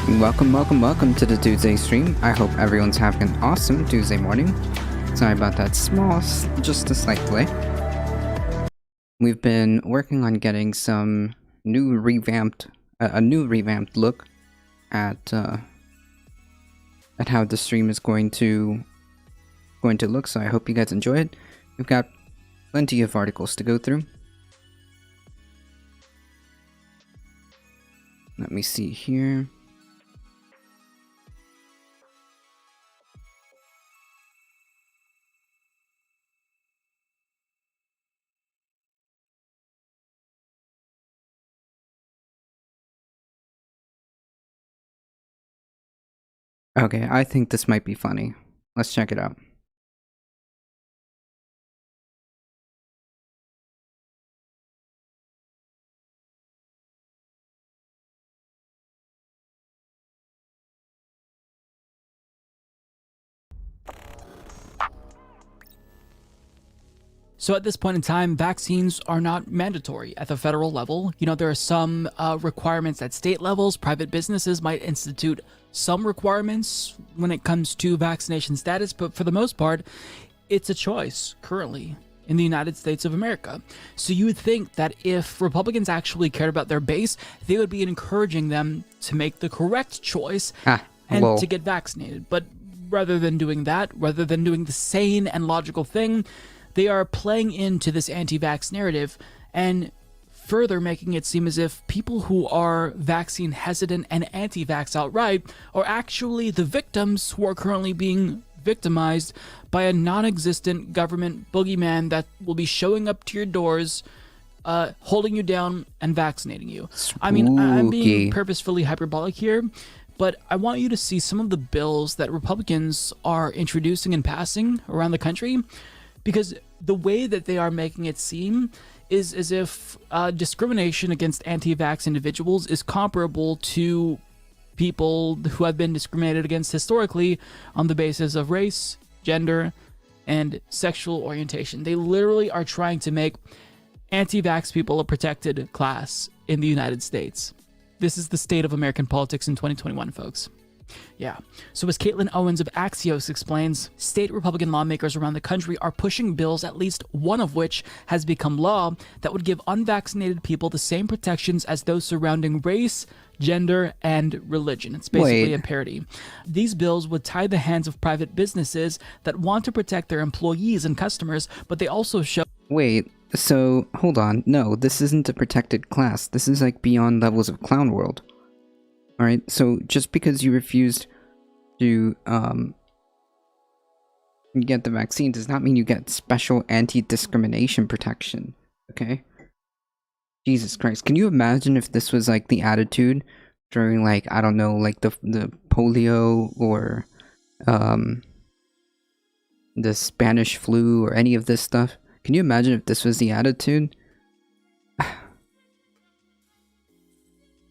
Welcome to the Tuesday stream. I hope everyone's having an awesome Tuesday morning. Sorry about that just a slight delay. We've been working on getting some new revamped look at how the stream is going to look. So I hope you guys enjoy it. We've got plenty of articles to go through. Let me see here. Okay, I think this might be funny. Let's check it out. So at this point in time, vaccines are not mandatory at the federal level. You know, there are some requirements at state levels. Private businesses might institute some requirements when it comes to vaccination status, but for the most part, it's a choice currently in the United States of America. So you would think that if Republicans actually cared about their base, they would be encouraging them to make the correct choice and to get vaccinated. But rather than doing that, rather than doing the sane and logical thing, they are playing into this anti-vax narrative and further making it seem as if people who are vaccine hesitant and anti-vax outright are actually the victims who are currently being victimized by a non-existent government boogeyman that will be showing up to your doors, holding you down and vaccinating you. Spooky. I mean, I'm being purposefully hyperbolic here, but I want you to see some of the bills that Republicans are introducing and passing around the country, because the way that they are making it seem is as if discrimination against anti-vax individuals is comparable to people who have been discriminated against historically on the basis of race, gender, and sexual orientation. They literally are trying to make anti-vax people a protected class in the United States. This is the state of American politics in 2021, folks. Yeah. So as Caitlin Owens of Axios explains, state Republican lawmakers around the country are pushing bills, at least one of which has become law, that would give unvaccinated people the same protections as those surrounding race, gender, and religion. It's basically a parody. These bills would tie the hands of private businesses that want to protect their employees and customers, but they also show... Wait, so hold on. No, this isn't a protected class. This is like beyond levels of clown world. Alright, so just because you refused to get the vaccine does not mean you get special anti-discrimination protection, okay? Jesus Christ, can you imagine if this was like the attitude during, like, I don't know, like the polio or the Spanish flu or any of this stuff? Can you imagine if this was the attitude?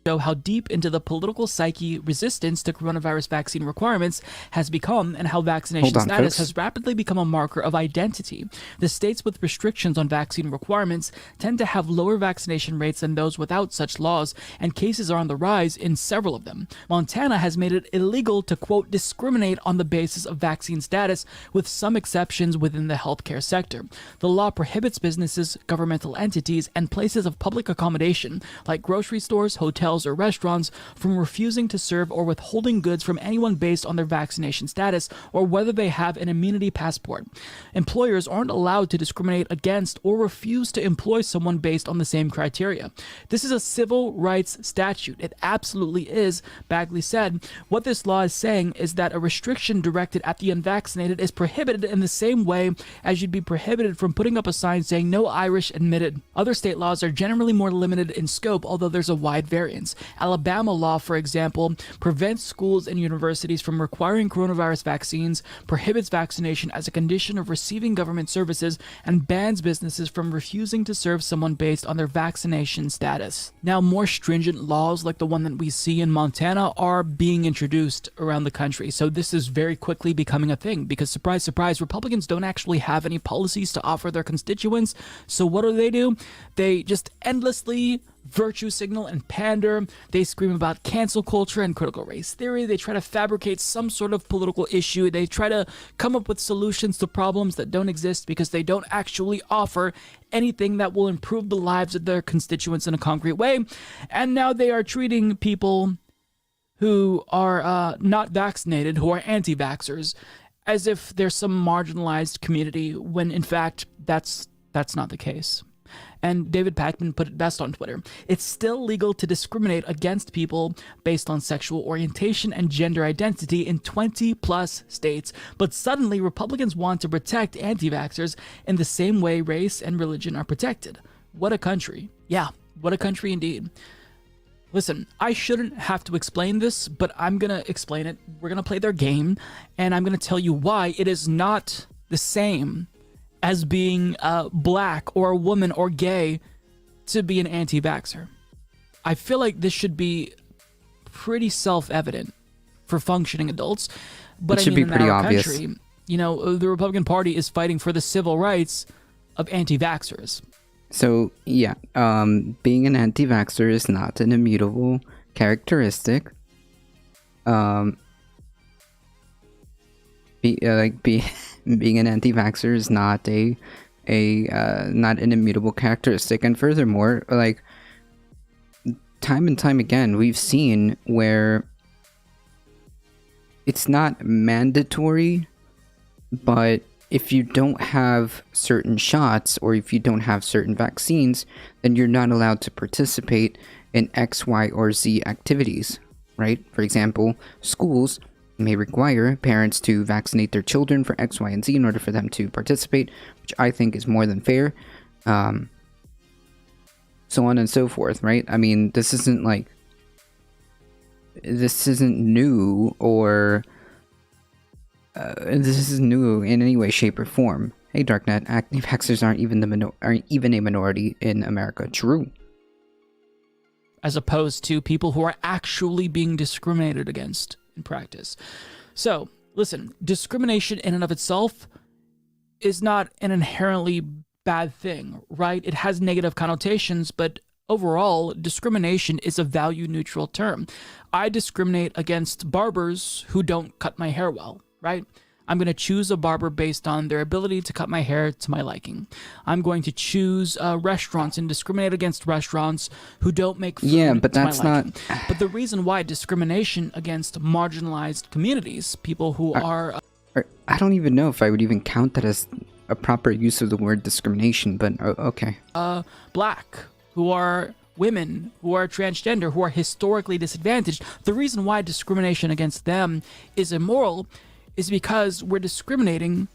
Show how deep into the political psyche resistance to coronavirus vaccine requirements has become, and how vaccination status has rapidly become a marker of identity. The states with restrictions on vaccine requirements tend to have lower vaccination rates than those without such laws, and cases are on the rise in several of them. Montana has made it illegal to, quote, discriminate on the basis of vaccine status, with some exceptions within the healthcare sector. The law prohibits businesses, governmental entities, and places of public accommodation, like grocery stores, hotels, or restaurants, from refusing to serve or withholding goods from anyone based on their vaccination status or whether they have an immunity passport. Employers aren't allowed to discriminate against or refuse to employ someone based on the same criteria. This is a civil rights statute. It absolutely is, Bagley said. What this law is saying is that a restriction directed at the unvaccinated is prohibited in the same way as you'd be prohibited from putting up a sign saying no Irish admitted. Other state laws are generally more limited in scope, although there's a wide variance. Alabama law, for example, prevents schools and universities from requiring coronavirus vaccines, prohibits vaccination as a condition of receiving government services, and bans businesses from refusing to serve someone based on their vaccination status. Now, more stringent laws like the one that we see in Montana are being introduced around the country. So this is very quickly becoming a thing because, surprise, surprise, Republicans don't actually have any policies to offer their constituents. So what do? They just endlessly virtue signal and pander. They scream about cancel culture and critical race theory. They try to fabricate some sort of political issue. They try to come up with solutions to problems that don't exist because they don't actually offer anything that will improve the lives of their constituents in a concrete way. And now they are treating people who are not vaccinated, who are anti-vaxxers, as if they're some marginalized community, when in fact that's not the case. And David Pakman put it best on Twitter. It's still legal to discriminate against people based on sexual orientation and gender identity in 20 plus states, but suddenly Republicans want to protect anti-vaxxers in the same way race and religion are protected. What a country. Yeah, what a country indeed. Listen, I shouldn't have to explain this, but I'm going to explain it. We're going to play their game, and I'm going to tell you why it is not the same as being black or a woman or gay to be an anti-vaxxer. I feel like this should be pretty self-evident for functioning adults, but it should be pretty obvious. Country, you know, the Republican Party is fighting for the civil rights of anti-vaxxers. So, yeah, being an anti-vaxxer is not an immutable characteristic. Being an anti-vaxxer is not not an immutable characteristic. And furthermore, like, time and time again, we've seen where it's not mandatory, but if you don't have certain shots or if you don't have certain vaccines, then you're not allowed to participate in X, Y, or Z activities, right? For example, schools may require parents to vaccinate their children for X, Y, and Z in order for them to participate, which I think is more than fair. So on and so forth, right? I mean, this isn't new or this isn't new in any way, shape, or form. Hey, Darknet, anti-vaxxers aren't even a minority in America. True. As opposed to people who are actually being discriminated against in practice. So, listen, discrimination in and of itself is not an inherently bad thing, right? It has negative connotations, but overall, discrimination is a value-neutral term. I discriminate against barbers who don't cut my hair well, right? I'm going to choose a barber based on their ability to cut my hair to my liking. I'm going to choose restaurants and discriminate against restaurants who don't make food but to that's my liking. not... But the reason why discrimination against marginalized communities, people who are... I don't even know if I would even count that as a proper use of the word discrimination, but okay. Black, who are women, who are transgender, who are historically disadvantaged, the reason why discrimination against them is immoral is because we're discriminating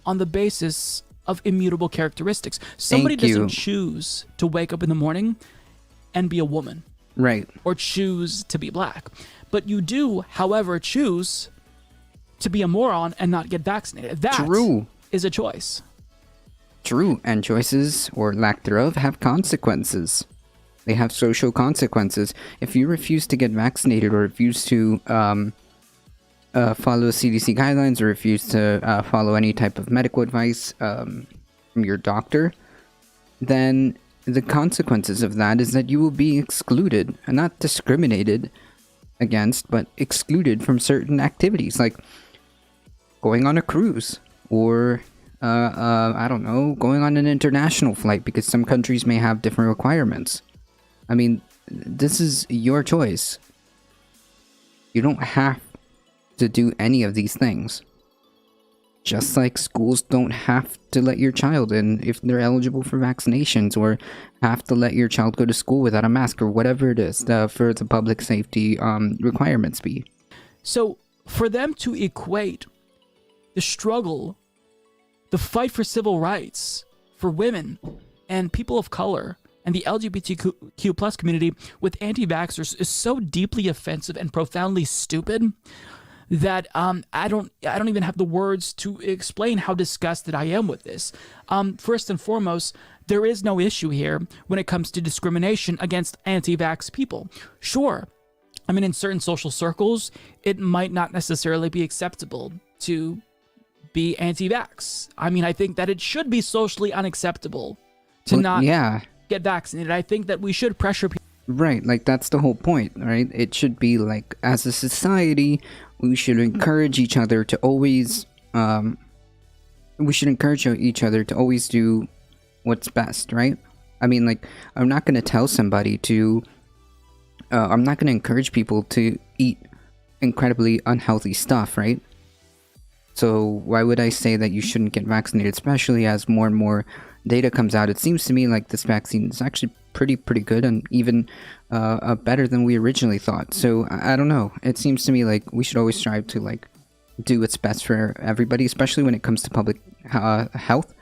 on the basis of immutable characteristics. Somebody doesn't choose to wake up in the morning and be a woman. Right. Or choose to be black. But you do, however, choose to be a moron and not get vaccinated. That is a choice. True, and choices, or lack thereof, have consequences. They have social consequences. If you refuse to get vaccinated or refuse to follow CDC guidelines or refuse to follow any type of medical advice from your doctor, then the consequences of that is that you will be excluded, and not discriminated against, but excluded from certain activities, like going on a cruise, or I don't know, going on an international flight, because some countries may have different requirements. I mean, this is your choice. You don't have to do any of these things. Just like schools don't have to let your child in if they're eligible for vaccinations, or have to let your child go to school without a mask, or whatever it is for the public safety requirements be. So for them to equate the struggle, the fight for civil rights for women and people of color and the LGBTQ plus community with anti-vaxxers is so deeply offensive and profoundly stupid that I don't even have the words to explain how disgusted I am with this. First and foremost, there is no issue here when it comes to discrimination against anti-vax people. Sure, I mean, in certain social circles, it might not necessarily be acceptable to be anti-vax. I mean, I think that it should be socially unacceptable to get vaccinated. I think that we should pressure people. Right, like that's the whole point, right? It should be like, as a society, we should encourage each other to always, do what's best, right? I mean, like, I'm not going to tell somebody to, I'm not going to encourage people to eat incredibly unhealthy stuff, right? So why would I say that you shouldn't get vaccinated, especially as more and more data comes out? It seems to me like this vaccine is actually pretty good, and even better than we originally thought. So I don't know. It seems to me like we should always strive to like do what's best for everybody, especially when it comes to public health.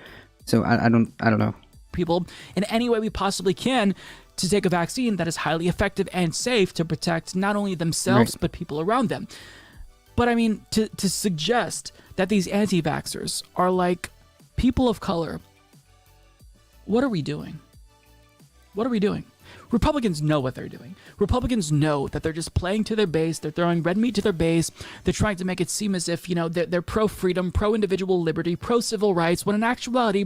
So I don't know. People in any way we possibly can to take a vaccine that is highly effective and safe to protect not only themselves, but people around them. But I mean, to suggest that these anti-vaxxers are like people of color, what are we doing? What are we doing? Republicans know what they're doing. Republicans know that they're just playing to their base. They're throwing red meat to their base. They're trying to make it seem as if, they're pro-freedom, pro-individual liberty, pro-civil rights, when in actuality,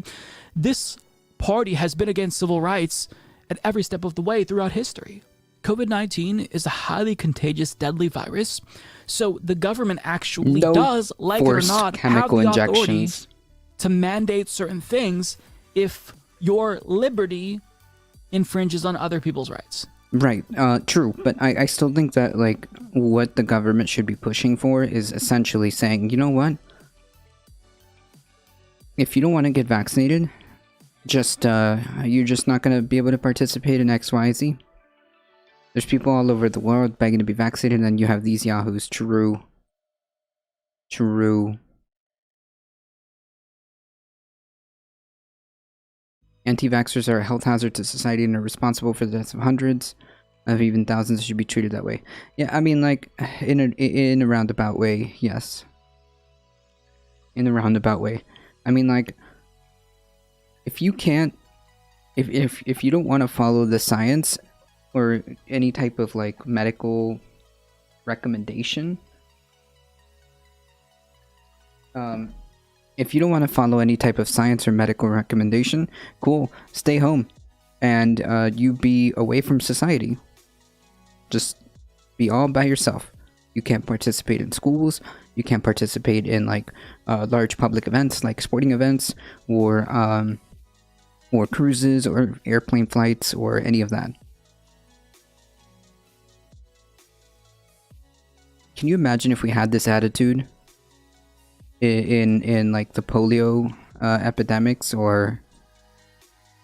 this party has been against civil rights at every step of the way throughout history. COVID-19 is a highly contagious, deadly virus. So the government actually does, like it or not, have the authority to mandate certain things if your liberty infringes on other people's rights. Right, true, but I still think that, like, what the government should be pushing for is essentially saying, you know what? If you don't want to get vaccinated, you're just not going to be able to participate in XYZ. There's people all over the world begging to be vaccinated, and you have these yahoos. True. Anti-vaxxers are a health hazard to society and are responsible for the deaths of hundreds of even thousands. Should be treated that way. Yeah, I mean, like, in a roundabout way, yes. In a roundabout way. I mean, like, if you can't, if you don't want to follow the science or any type of like medical recommendation, if you don't want to follow any type of science or medical recommendation, cool, stay home and you be away from society. Just be all by yourself. You can't participate in schools. You can't participate in like large public events like sporting events or cruises or airplane flights or any of that. Can you imagine if we had this attitude in like the polio epidemics or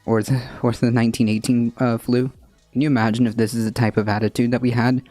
the 1918 flu? Can you imagine if this is the type of attitude that we had?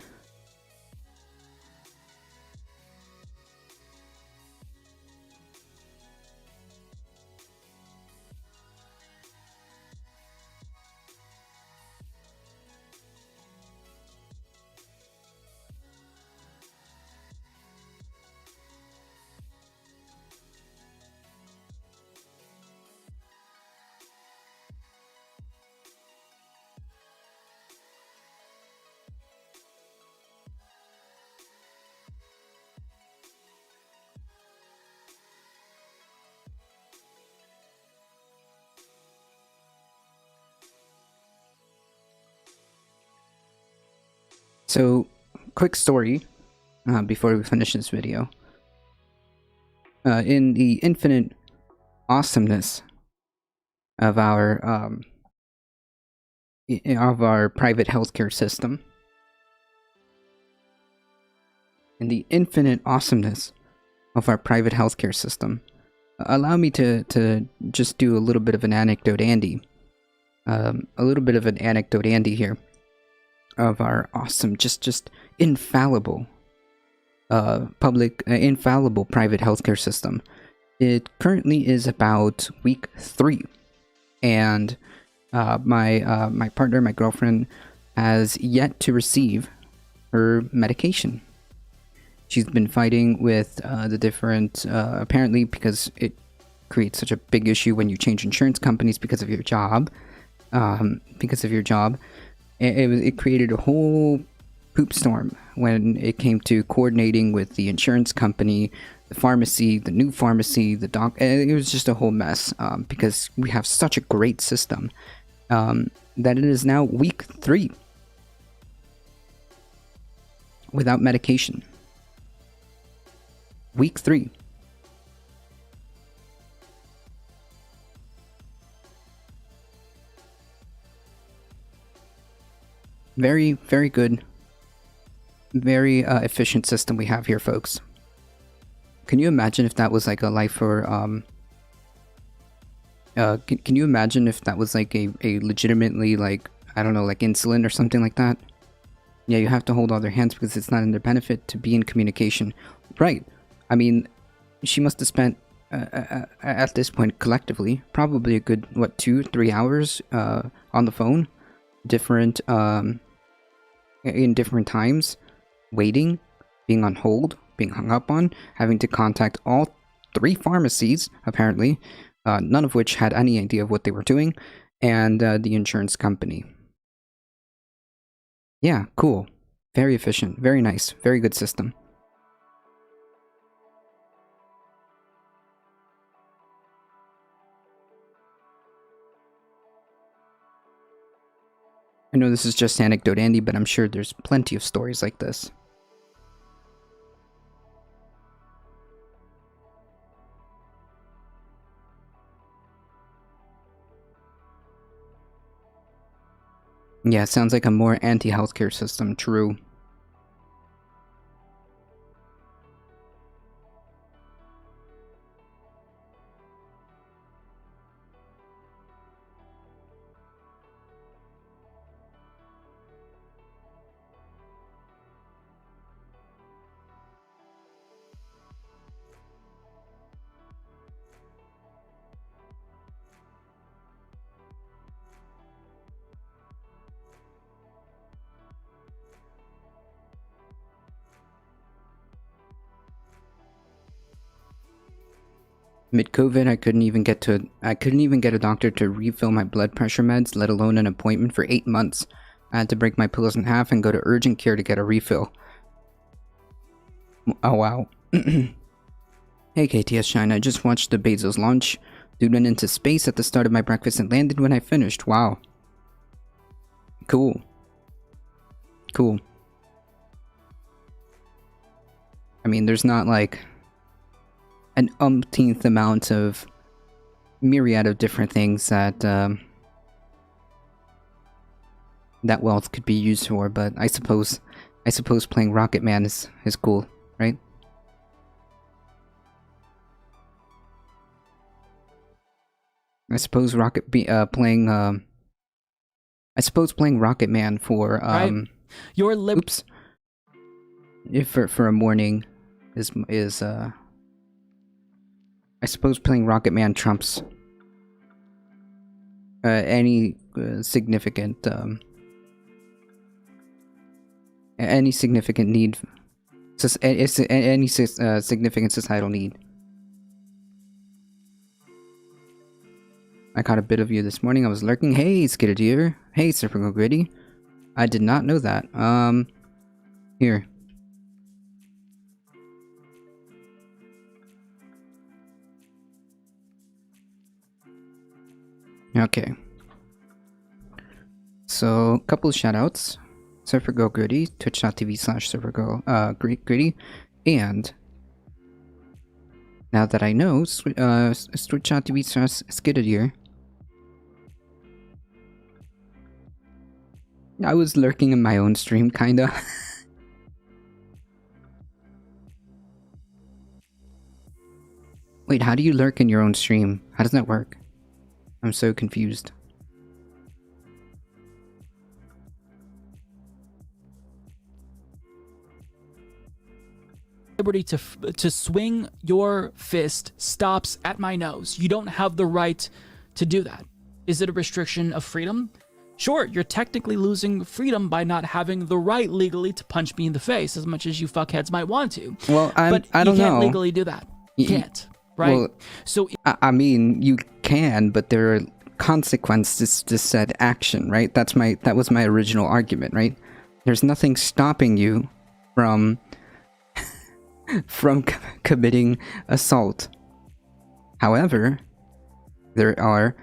So, quick story before we finish this video. In the infinite awesomeness of our private healthcare system, allow me to just do a little bit of an anecdote, Andy. Here. Of our awesome, just infallible, infallible private healthcare system. It currently is about week 3, and my partner, my girlfriend, has yet to receive her medication. She's been fighting with the different, apparently because it creates such a big issue when you change insurance companies because of your job. It created a whole poop storm when it came to coordinating with the insurance company, the pharmacy, the new pharmacy, the doc. It was just a whole mess because we have such a great system. that it is now week 3 without medication. Week 3. Very, very good. Very efficient system we have here, folks. Can you imagine if that was like a life for can you imagine if that was like a legitimately, like, I don't know, like insulin or something like that? Yeah, you have to hold all their hands because it's not in their benefit to be in communication. Right. I mean, she must have spent, at this point collectively, probably a good, what, 2-3 hours on the phone? Different, in different times, waiting, being on hold, being hung up on, having to contact all 3 pharmacies, apparently, none of which had any idea of what they were doing, and the insurance company. Yeah, cool. Very efficient, very nice, very good system. I know this is just anecdote Andy, but I'm sure there's plenty of stories like this. Yeah, it sounds like a more anti-healthcare system, true. Mid-COVID, I couldn't even get a doctor to refill my blood pressure meds, let alone an appointment, for 8 months. I had to break my pills in half and go to urgent care to get a refill. Oh wow. Hey KTS Shine, I just watched the Bezos launch. Dude went into space at the start of my breakfast and landed when I finished. Wow. Cool. Cool. I mean, there's not like an umpteenth amount of myriad of different things that that wealth could be used for, but I suppose playing Rocket Man is cool, right? I suppose playing Rocket Man for right. Your oops. If for a morning is I suppose playing Rocket Man trumps any significant need, any significant societal need. I caught a bit of you this morning. I was lurking. Hey, Skiddeer. Hey, Serpico Gritty. I did not know that. Here. Okay. So, a couple of shoutouts. Serpico Gritty, twitch.tv/Serpico Gritty, and now that I know, twitch.tv/Skiddeer. I was lurking in my own stream, kinda. Wait, how do you lurk in your own stream? How does that work? I'm so confused. Liberty to swing your fist stops at my nose. You don't have the right to do that. Is it a restriction of freedom? Sure, you're technically losing freedom by not having the right legally to punch me in the face, as much as you fuckheads might want to. Well, but I don't know. You can't legally do that. You can't, right? Well, so I mean, you can, but there are consequences to said action, right? That was my original argument, right? There's nothing stopping you from committing assault. However, there are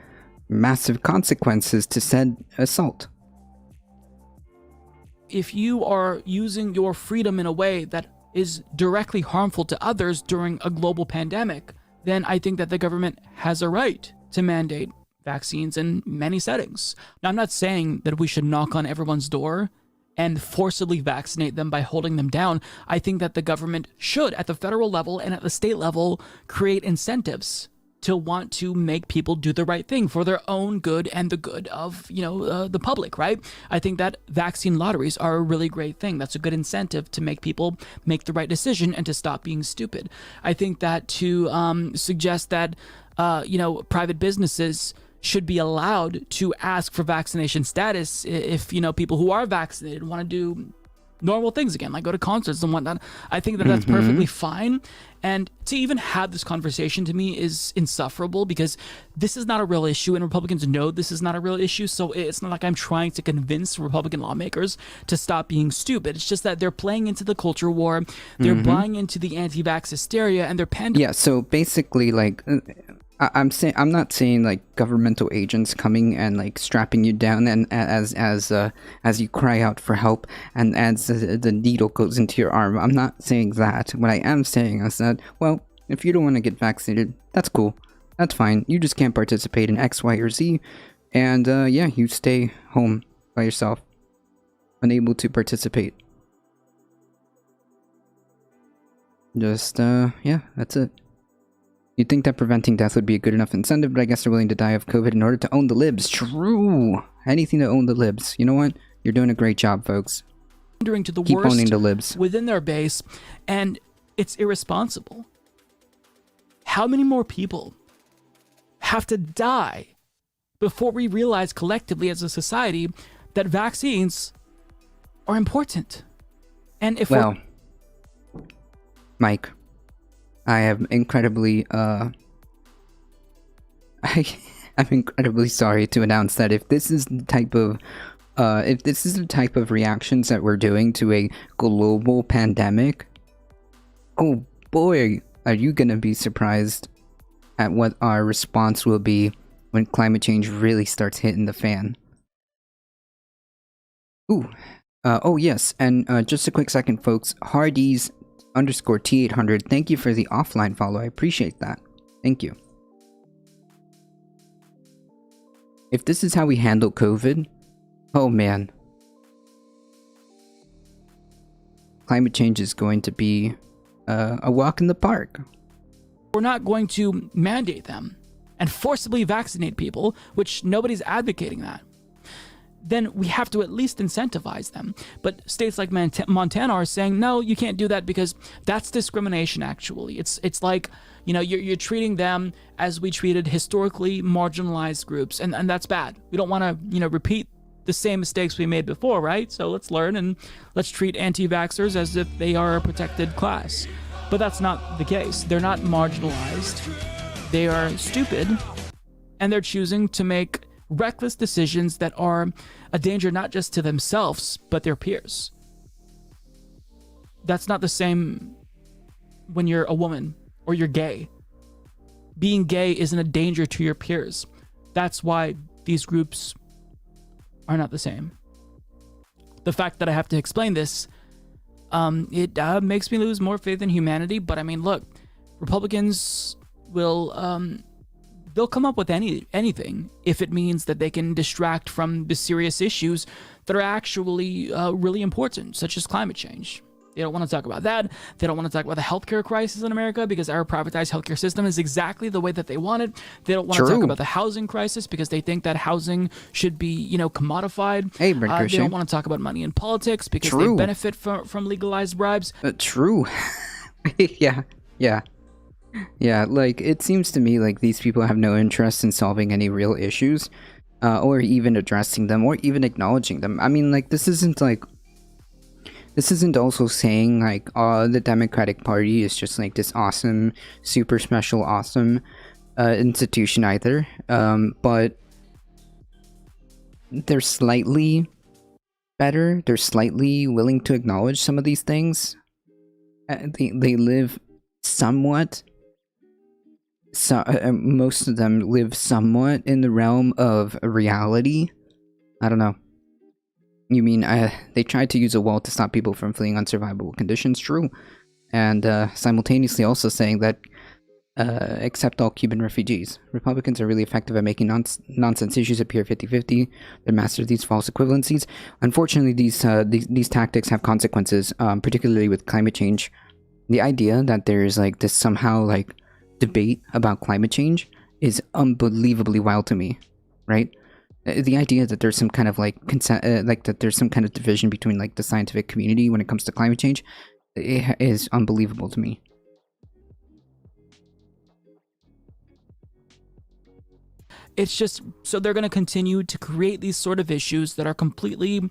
massive consequences to said assault. If you are using your freedom in a way that is directly harmful to others during a global pandemic, then I think that the government has a right to mandate vaccines in many settings. Now, I'm not saying that we should knock on everyone's door and forcibly vaccinate them by holding them down. I think that the government should, at the federal level and at the state level, create incentives to want to make people do the right thing for their own good and the good of, the public, right? I think that vaccine lotteries are a really great thing. That's a good incentive to make people make the right decision and to stop being stupid. I think that to suggest that, private businesses should be allowed to ask for vaccination status if, people who are vaccinated want to do normal things again, like go to concerts and whatnot. I think that that's perfectly fine. And to even have this conversation to me is insufferable because this is not a real issue and Republicans know this is not a real issue. So it's not like I'm trying to convince Republican lawmakers to stop being stupid. It's just that they're playing into the culture war. They're buying into the anti-vax hysteria and they're pandering. Yeah, so basically, like, I'm not saying like governmental agents coming and like strapping you down and as you cry out for help and as the needle goes into your arm. I'm not saying that. What I am saying is that, well, if you don't want to get vaccinated, that's cool. That's fine. You just can't participate in X, Y, or Z, and yeah, you stay home by yourself, unable to participate. Just yeah, that's it. You'd think that preventing death would be a good enough incentive, but I guess they're willing to die of COVID in order to own the libs. True! Anything to own the libs. You know what? You're doing a great job, folks. To the Keep worst owning the libs within their base, and it's irresponsible. How many more people have to die before we realize collectively as a society that vaccines are important? And if Mike, I am incredibly I'm incredibly sorry to announce that if this is the type of reactions that we're doing to a global pandemic, oh boy, are you gonna be surprised at what our response will be when climate change really starts hitting the fan. Ooh. Oh yes, and just a quick second, folks. Hardee's _T800, thank you for the offline follow. I appreciate that. Thank you. If this is how we handle COVID, oh man. Climate change is going to be a walk in the park. We're not going to mandate them and forcibly vaccinate people, which nobody's advocating that. Then we have to at least incentivize them. But states like Montana are saying, no, you can't do that because that's discrimination, actually. It's like, you're treating them as we treated historically marginalized groups, and that's bad. We don't want to, repeat the same mistakes we made before, right? So let's learn and let's treat anti-vaxxers as if they are a protected class. But that's not the case. They're not marginalized. They are stupid, and they're choosing to make reckless decisions that are a danger not just to themselves, but their peers. That's not the same when you're a woman or you're gay. Being gay isn't a danger to your peers. That's why these groups are not the same. The fact that I have to explain this, it makes me lose more faith in humanity, but I mean, look, Republicans will, they'll come up with anything if it means that they can distract from the serious issues that are actually really important, such as climate change. They don't want to talk about that. They don't want to talk about the healthcare crisis in America because our privatized healthcare system is exactly the way that they want it. They don't want to talk about the housing crisis because they think that housing should be, commodified. Hey, they don't want to talk about money in politics because they benefit from legalized bribes. True. Yeah, like, it seems to me like these people have no interest in solving any real issues, or even addressing them, or even acknowledging them. I mean, like, this isn't also saying, like, the Democratic Party is just, like, this awesome, super special, awesome, institution either, but they're slightly better, they're slightly willing to acknowledge some of these things. They live somewhat most of them live somewhat in the realm of reality. I don't know. You mean they tried to use a wall to stop people from fleeing unsurvivable conditions? True. And simultaneously also saying that accept all Cuban refugees. Republicans are really effective at making nonsense issues appear 50-50. They master these false equivalencies. Unfortunately, these tactics have consequences, particularly with climate change. The idea that there's like this somehow like debate about climate change is unbelievably wild to me, right? The idea that there's some kind of like that there's some kind of division between like the scientific community when it comes to climate change is unbelievable to me. It's just, so they're going to continue to create these sort of issues that are completely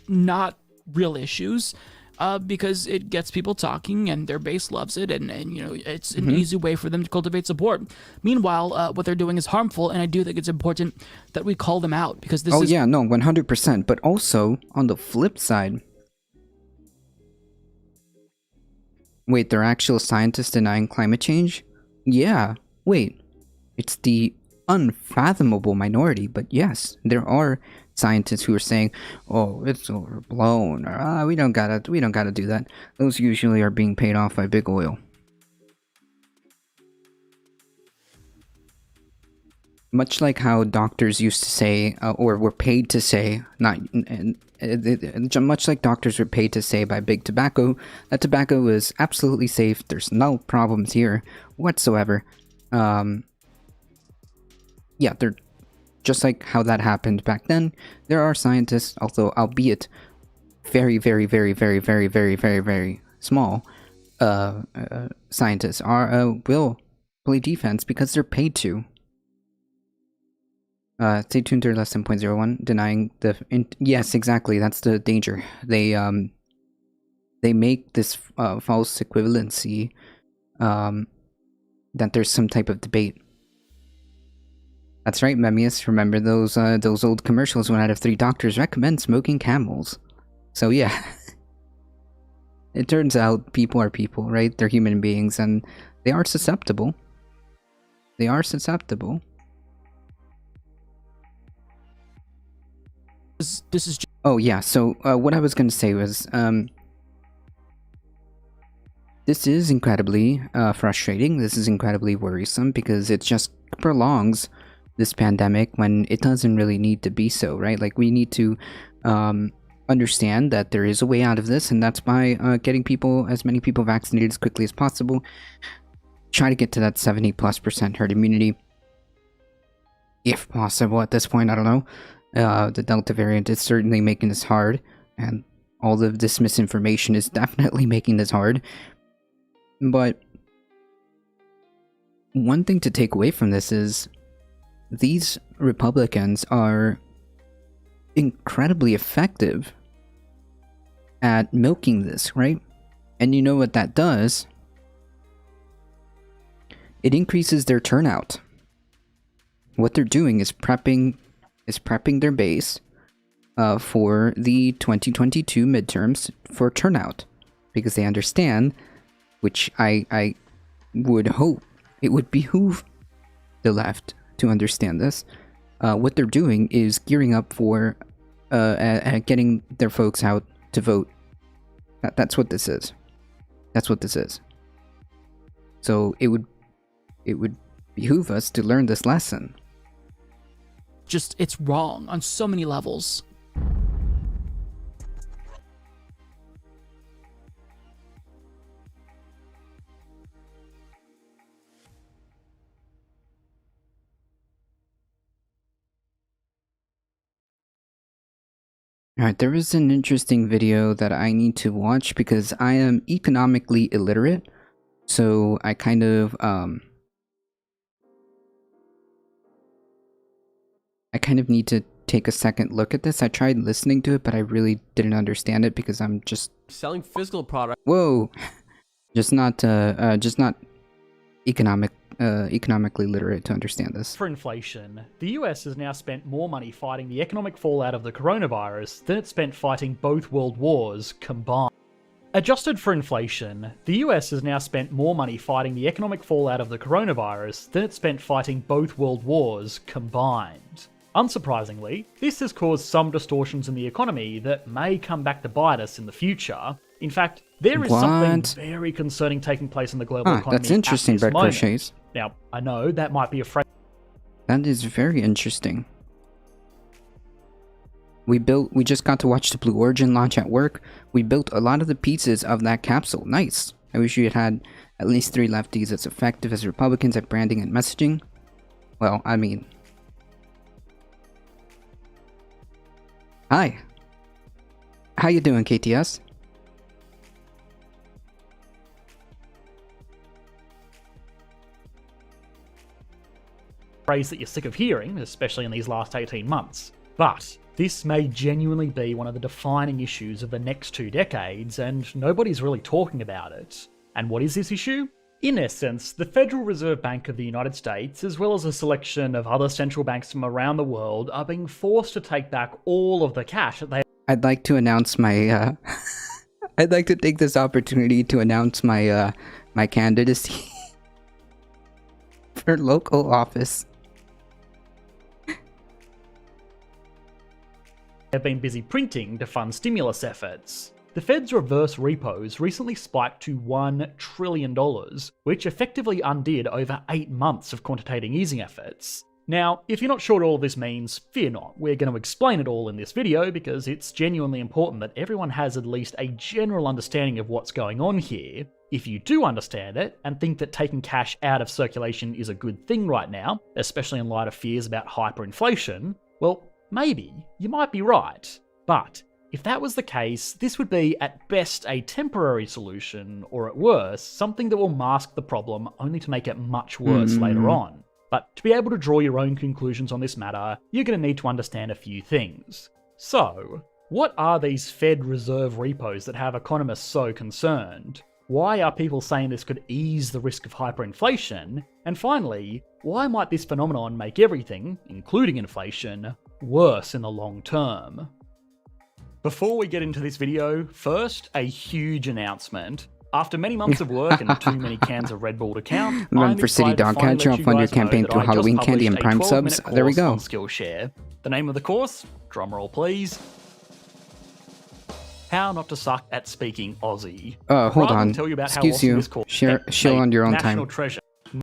not real issues, because it gets people talking and their base loves it, and you know, it's an easy way for them to cultivate support. Meanwhile, what they're doing is harmful, and I do think it's important that we call them out, because this is... Oh yeah, no, 100%. But also, on the flip side... Wait, there are actual scientists denying climate change? Yeah, wait. It's the unfathomable minority, but yes, there are scientists who are saying, "Oh, it's overblown," or we don't gotta do that. Those usually are being paid off by big oil. Much like how doctors used to say, or were paid to say, much like doctors were paid to say by big tobacco, that tobacco is absolutely safe. There's no problems here whatsoever. Yeah, they're just like how that happened back then. There are scientists, although albeit very, very, very, very, very, very, very, very small, scientists will play defense because they're paid to. Stay tuned to less than 0.01, denying the... yes, exactly, that's the danger. They make this false equivalency that there's some type of debate. That's right, Memmius. Remember those old commercials when out of 3 doctors recommend smoking Camels? So yeah. It turns out people are people, right? They're human beings, and they are susceptible. They are susceptible. This is... oh yeah, so what I was going to say was... this is incredibly frustrating. This is incredibly worrisome because it just prolongs this pandemic when it doesn't really need to be so, right? Like, we need to understand that there is a way out of this, and that's by getting as many people vaccinated as quickly as possible. Try to get to that 70+% herd immunity, if possible at this point. I don't know. The Delta variant is certainly making this hard, and all of this misinformation is definitely making this hard. But one thing to take away from this is these Republicans are incredibly effective at milking this, right? And you know what that does? It increases their turnout. What they're doing is prepping their base for the 2022 midterms for turnout, because they understand, which I would hope it would behoove the left to understand this. What they're doing is gearing up for getting their folks out to vote. That's what this is. That's what this is. So it would behoove us to learn this lesson. Just, it's wrong on so many levels. Alright, there is an interesting video that I need to watch because I am economically illiterate. So I kind of need to take a second look at this. I tried listening to it, but I really didn't understand it because I'm just selling physical products. Whoa, just not economically literate to understand this. For inflation, the US has now spent more money fighting the economic fallout of the coronavirus than it spent fighting both world wars combined. Adjusted for inflation, the US has now spent more money fighting the economic fallout of the coronavirus than it spent fighting both world wars combined. Unsurprisingly, this has caused some distortions in the economy that may come back to bite us in the future. In fact, there is something very concerning taking place in the global economy. That's interesting, at this Bread Crochets. Now, I know that might be a phrase. That is very interesting. We just got to watch the Blue Origin launch at work. We built a lot of the pieces of that capsule. Nice. I wish we had at least 3 lefties as effective as Republicans at branding and messaging. Well, I mean... Hi. How you doing, KTS? Phrase that you're sick of hearing, especially in these last 18 months. But this may genuinely be one of the defining issues of the next 2 decades, and nobody's really talking about it. And what is this issue? In essence, the Federal Reserve Bank of the United States, as well as a selection of other central banks from around the world, are being forced to take back all of the cash that they... I'd like to announce my, I'd like to take this opportunity to announce my, my candidacy for local office. have been busy printing to fund stimulus efforts. The Fed's reverse repos recently spiked to $1 trillion, which effectively undid over 8 months of quantitative easing efforts. Now, if you're not sure what all of this means, fear not. We're going to explain it all in this video because it's genuinely important that everyone has at least a general understanding of what's going on here. If you do understand it and think that taking cash out of circulation is a good thing right now, especially in light of fears about hyperinflation, well, maybe you might be right. But if that was the case, this would be at best a temporary solution, or at worst, something that will mask the problem only to make it much worse later on. But to be able to draw your own conclusions on this matter, you're going to need to understand a few things. So, what are these Fed Reserve repos that have economists so concerned? Why are people saying this could ease the risk of hyperinflation? And finally, why might this phenomenon make everything, including inflation, worse in the long term? Before we get into this video, first, a huge announcement. After many months of work and too many cans of Red Bull to count, Run for City Dog, catch up on your campaign through Halloween candy and Prime subs. There we go. Skillshare. The name of the course, drumroll please. How not to suck at speaking Aussie. Hold on. Excuse you. Show on your own time. Treasure.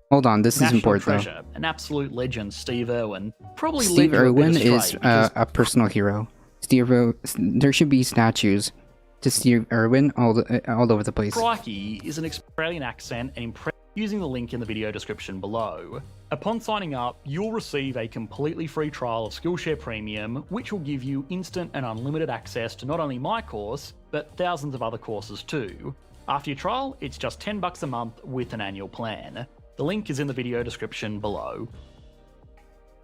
Hold on, this is important treasure. Though. An absolute legend, Steve Irwin. Probably Steve Irwin is a personal hero. There should be statues to Steve Irwin all over the place. Crikey is an Australian accent and using the link in the video description below. Upon signing up, you'll receive a completely free trial of Skillshare Premium, which will give you instant and unlimited access to not only my course, but thousands of other courses too. After your trial, it's just $10 a month with an annual plan. The link is in the video description below.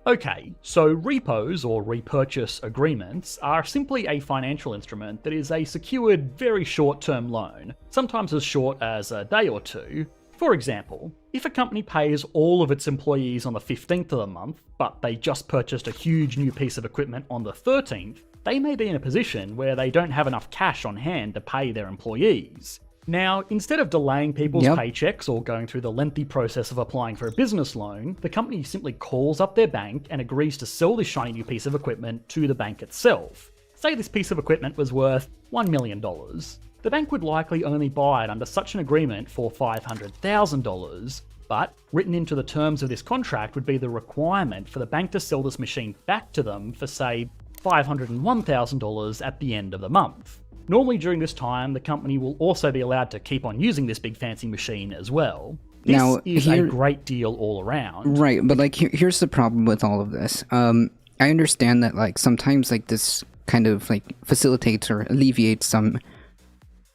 Okay, so repos or repurchase agreements are simply a financial instrument that is a secured, very short-term loan, sometimes as short as a day or two. For example, if a company pays all of its employees on the 15th of the month, but they just purchased a huge new piece of equipment on the 13th, they may be in a position where they don't have enough cash on hand to pay their employees. Now, instead of delaying people's paychecks or going through the lengthy process of applying for a business loan, the company simply calls up their bank and agrees to sell this shiny new piece of equipment to the bank itself. Say this piece of equipment was worth $1 million. The bank would likely only buy it under such an agreement for $500,000, but written into the terms of this contract would be the requirement for the bank to sell this machine back to them for, say, $501,000 at the end of the month. Normally during this time, the company will also be allowed to keep on using this big fancy machine as well. This is a great deal all around. Right, but like here's the problem with all of this. I understand that like sometimes like this kind of like facilitates or alleviates some,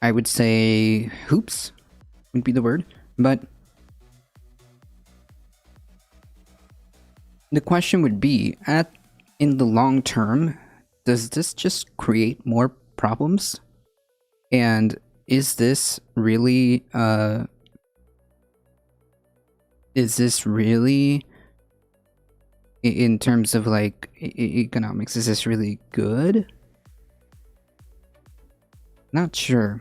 I would say, hoops would be the word, but the question would be, in the long term, does this just create more problems? And is this really in terms of like economics, is this really good? Not sure.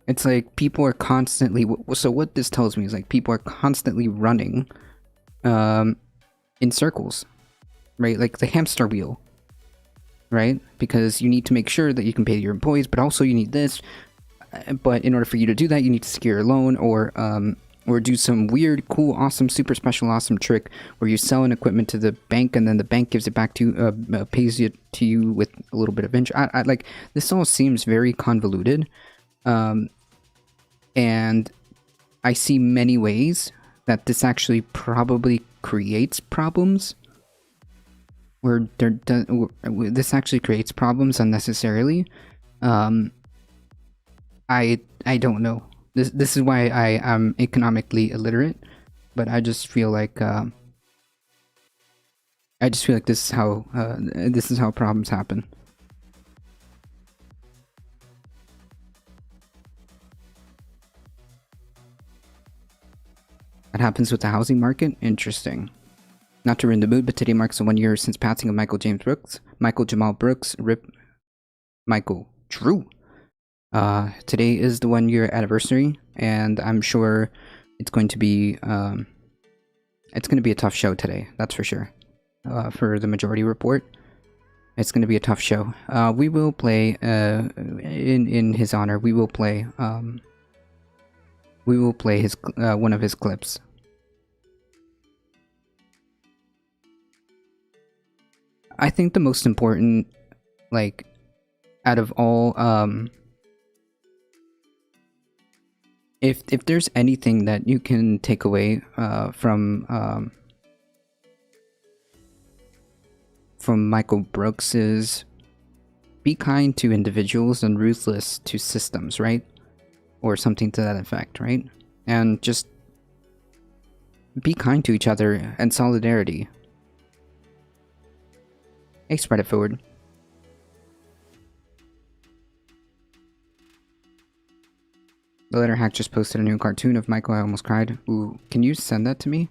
It's like people are constantly. So what this tells me is like people are constantly running, in circles, right? Like the hamster wheel, right? Because you need to make sure that you can pay your employees, but also you need this. But in order for you to do that, you need to secure a loan or do some weird, cool, awesome, super special, awesome trick where you sell an equipment to the bank and then the bank gives it back to you, pays it to you with a little bit of interest. I like this all seems very convoluted. And I see many ways that this actually probably creates problems. This actually creates problems unnecessarily. I don't know. This is why I am economically illiterate, but I just feel like this is how problems happen. That happens with the housing market? Interesting. Not to ruin the mood, but today marks the 1 year since passing of Michael Jamal Brooks, RIP Michael Drew. Today is the 1 year anniversary, and I'm sure it's going to be a tough show today, that's for sure. For the majority report, it's going to be a tough show. We will play, in his honor, we will play his one of his clips. I think the most important, like, out of all, if there's anything that you can take away from Michael Brooks is be kind to individuals and ruthless to systems, right? Or something to that effect, right? And just be kind to each other and solidarity. Hey, spread it forward. The Letter Hack just posted a new cartoon of Michael. I almost cried. Ooh, can you send that to me?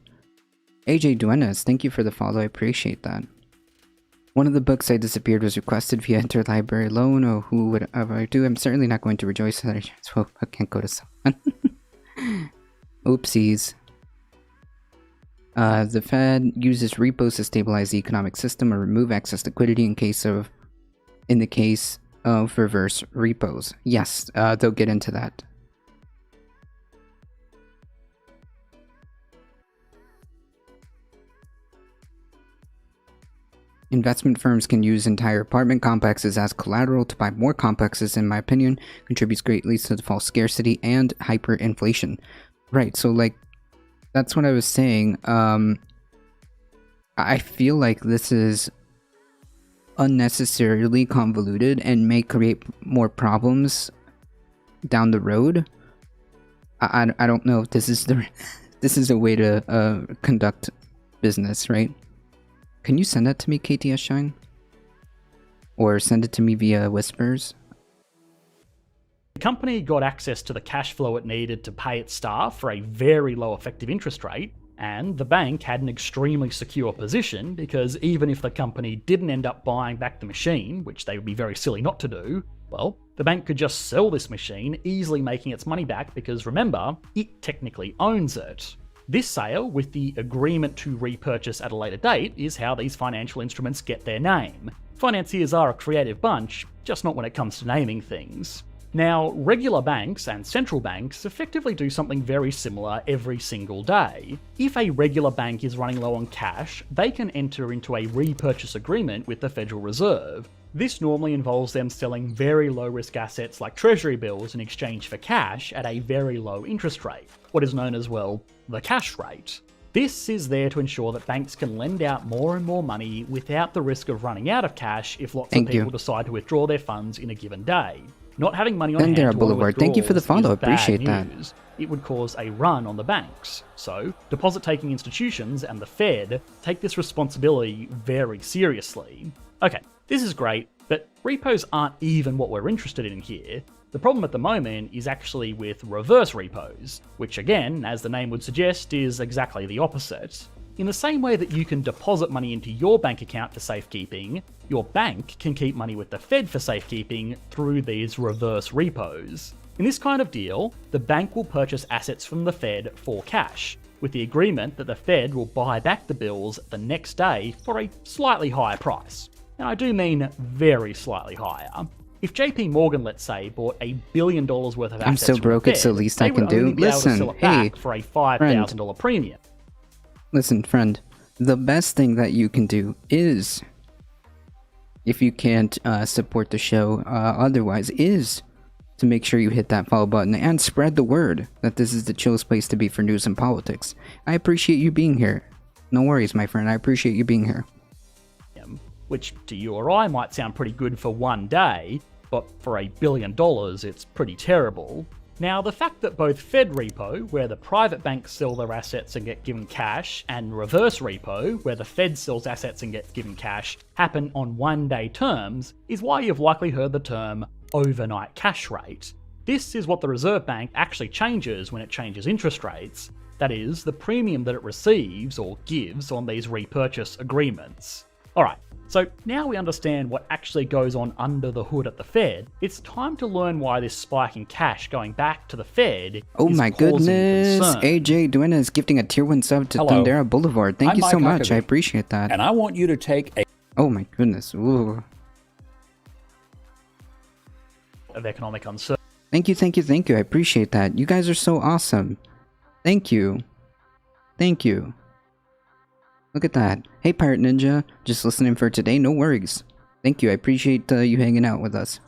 AJ Duenas, thank you for the follow. I appreciate that. One of the books I disappeared was requested via interlibrary loan. Oh, who would ever do? I'm certainly not going to rejoice that I can't go to someone. Oopsies. The Fed uses repos to stabilize the economic system or remove excess liquidity in the case of reverse repos. Yes, they'll get into that. Investment firms can use entire apartment complexes as collateral to buy more complexes, in my opinion, contributes greatly to the false scarcity and hyperinflation. Right, so like, that's what I was saying. I feel like this is unnecessarily convoluted and may create more problems down the road. I don't know if this is a way to conduct business, right? Can you send that to me, KTS Shine? Or send it to me via Whispers? The company got access to the cash flow it needed to pay its staff for a very low effective interest rate, and the bank had an extremely secure position because even if the company didn't end up buying back the machine, which they would be very silly not to do, well, the bank could just sell this machine, easily making its money back because remember, it technically owns it. This sale, with the agreement to repurchase at a later date, is how these financial instruments get their name. Financiers are a creative bunch, just not when it comes to naming things. Now, regular banks and central banks effectively do something very similar every single day. If a regular bank is running low on cash, they can enter into a repurchase agreement with the Federal Reserve. This normally involves them selling very low-risk assets like treasury bills in exchange for cash at a very low interest rate, what is known as, well, the cash rate. This is there to ensure that banks can lend out more and more money without the risk of running out of cash if lots of people decide to withdraw their funds in a given day. Not having money on hand to Boulevard. Thank you for the follow. Appreciate that. It would cause a run on the banks. So, deposit-taking institutions and the Fed take this responsibility very seriously. Okay, this is great, but repos aren't even what we're interested in here. The problem at the moment is actually with reverse repos, which again, as the name would suggest, is exactly the opposite. In the same way that you can deposit money into your bank account for safekeeping, your bank can keep money with the Fed for safekeeping through these reverse repos. In this kind of deal, the bank will purchase assets from the Fed for cash, with the agreement that the Fed will buy back the bills the next day for a slightly higher price. And I do mean very slightly higher. If JP Morgan, let's say, bought $1 billion worth of assets I'm so broke, it's the least I can do. Listen, hey, for a $5,000 premium. Listen, friend, the best thing that you can do is, if you can't support the show otherwise, is to make sure you hit that follow button and spread the word that this is the chillest place to be for news and politics. I appreciate you being here. No worries, my friend, I appreciate you being here. Which to you or I might sound pretty good for one day, but for $1 billion it's pretty terrible. Now, the fact that both Fed repo, where the private banks sell their assets and get given cash, and reverse repo, where the Fed sells assets and gets given cash, happen on one-day terms, is why you've likely heard the term overnight cash rate. This is what the Reserve Bank actually changes when it changes interest rates. That is, the premium that it receives or gives on these repurchase agreements. Alright, so now we understand what actually goes on under the hood at the Fed, it's time to learn why this spike in cash going back to the Fed oh is my causing goodness, concern. AJ Duena is gifting a tier 1 sub to Hello. Thundera Boulevard. Thank I'm you so Mike much, Huckabee, I appreciate that. And I want you to take a Oh my goodness, ooh. Of economic uncertainty. Thank you, I appreciate that. You guys are so awesome. Thank you. Thank you. Look at that. Hey Pirate Ninja, just listening for today, no worries. Thank you, I appreciate you hanging out with us.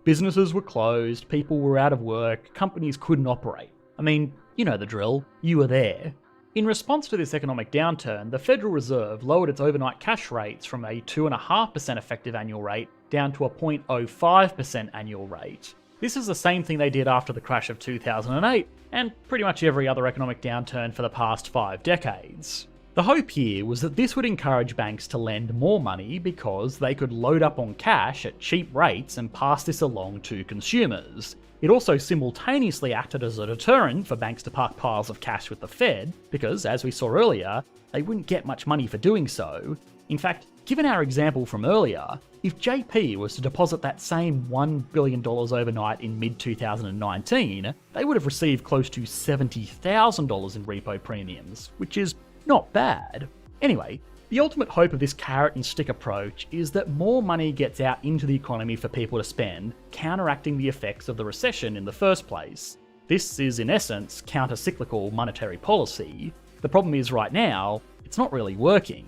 Businesses were closed, people were out of work, companies couldn't operate. I mean, you know the drill, you were there. In response to this economic downturn, the Federal Reserve lowered its overnight cash rates from a 2.5% effective annual rate down to a 0.05% annual rate. This is the same thing they did after the crash of 2008, and pretty much every other economic downturn for the past 5 decades. The hope here was that this would encourage banks to lend more money because they could load up on cash at cheap rates and pass this along to consumers. It also simultaneously acted as a deterrent for banks to park piles of cash with the Fed, because, as we saw earlier, they wouldn't get much money for doing so. In fact, given our example from earlier, if JP was to deposit that same $1 billion overnight in mid-2019, they would have received close to $70,000 in repo premiums, which is not bad. Anyway, the ultimate hope of this carrot and stick approach is that more money gets out into the economy for people to spend, counteracting the effects of the recession in the first place. This is, in essence, counter-cyclical monetary policy. The problem is, right now, it's not really working.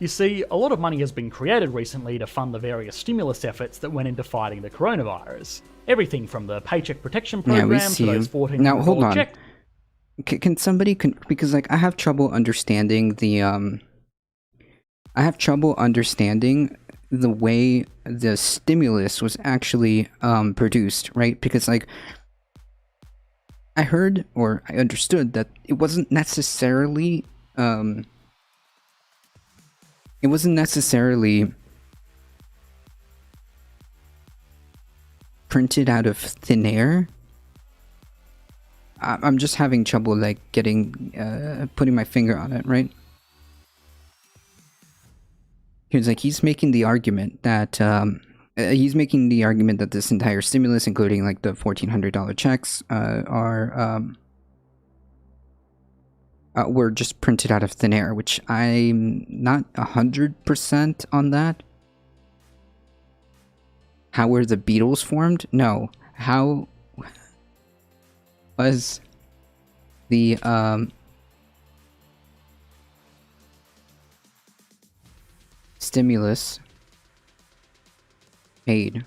You see, a lot of money has been created recently to fund the various stimulus efforts that went into fighting the coronavirus. Everything from the Paycheck Protection Program to those 14 Now, hold on. check. Can somebody, because like I have trouble understanding the the way the stimulus was actually produced, right? Because like I heard or I understood that it wasn't necessarily printed out of thin air. I'm just having trouble like putting my finger on it, right? He's making the argument that this entire stimulus, including like the $1,400 checks, were just printed out of thin air, which I'm not 100% on that. How were the Beatles formed? No. How was the stimulus paid?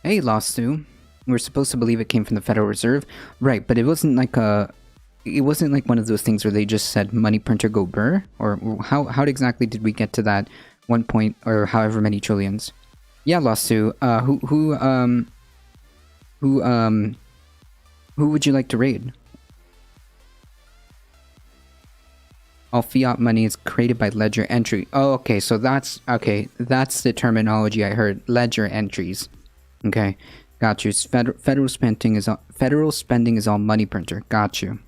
Hey, Lost Sue. We're supposed to believe it came from the Federal Reserve, right? But it wasn't like one of those things where they just said money printer go burr, or how exactly did we get to that 1 point or however many trillions? Yeah, Lost Sue. Who would you like to raid? All fiat money is created by ledger entry. Oh, okay, so that's the terminology I heard. Ledger entries. Okay, Got you. Federal spending is all money printer. Got you.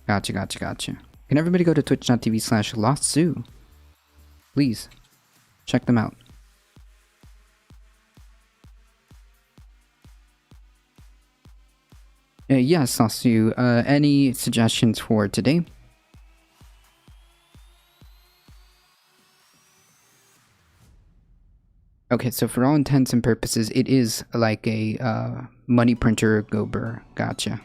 Gotcha. Can everybody go to twitch.tv/LostZoo? Please. Check them out. Yes, LostZoo. Any suggestions for today? Okay, so for all intents and purposes, it is like a money printer gober. Gotcha.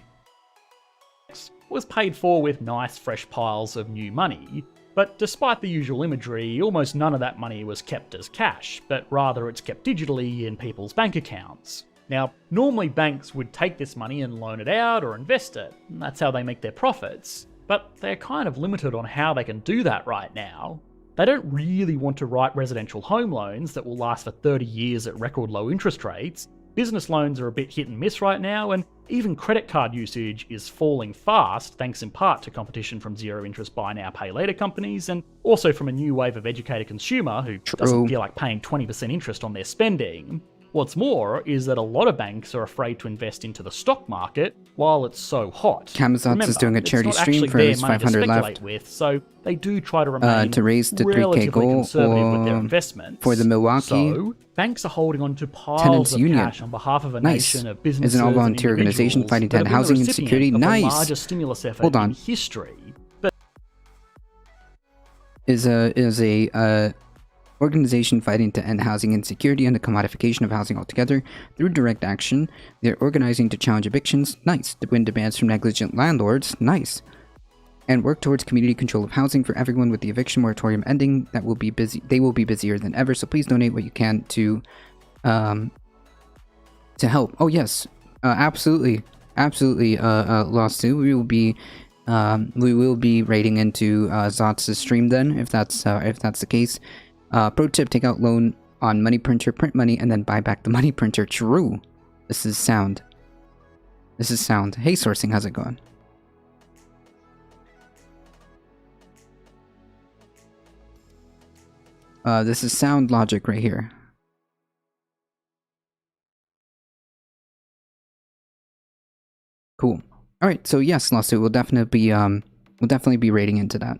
Was paid for with nice fresh piles of new money, but despite the usual imagery, almost none of that money was kept as cash, but rather it's kept digitally in people's bank accounts. Now, normally banks would take this money and loan it out or invest it, and that's how they make their profits, but they're kind of limited on how they can do that right now. They don't really want to write residential home loans that will last for 30 years at record low interest rates. Business loans are a bit hit and miss right now, and even credit card usage is falling fast, thanks in part to competition from zero interest buy now pay later companies, and also from a new wave of educated consumer who doesn't feel like paying 20% interest on their spending. What's more is that a lot of banks are afraid to invest into the stock market while it's so hot. Camazotz is doing a charity stream for his 500 left. So they do try to remain to raise the 3K goal conservative with their investments. For the Milwaukee. So banks are holding on to piles of cash on behalf of a nation of businesses is an all-volunteer organization fighting to end housing insecurity. Nice. The largest stimulus effort Hold on. in history. Is a organization fighting to end housing insecurity and the commodification of housing altogether through direct action. They're organizing to challenge evictions. Nice. To win demands from negligent landlords. Nice. And work towards community control of housing for everyone with the eviction moratorium ending. They will be busier than ever, so please donate what you can to help. Oh yes, absolutely, LostZoo. We will be raiding into Zotz's stream then, if that's the case. Pro tip: take out loan on money printer, print money, and then buy back the money printer. True. This is sound. Hey, sourcing, how's it going? This is sound logic right here. Cool. All right, so yes, LostZoo, we'll definitely be raiding into that.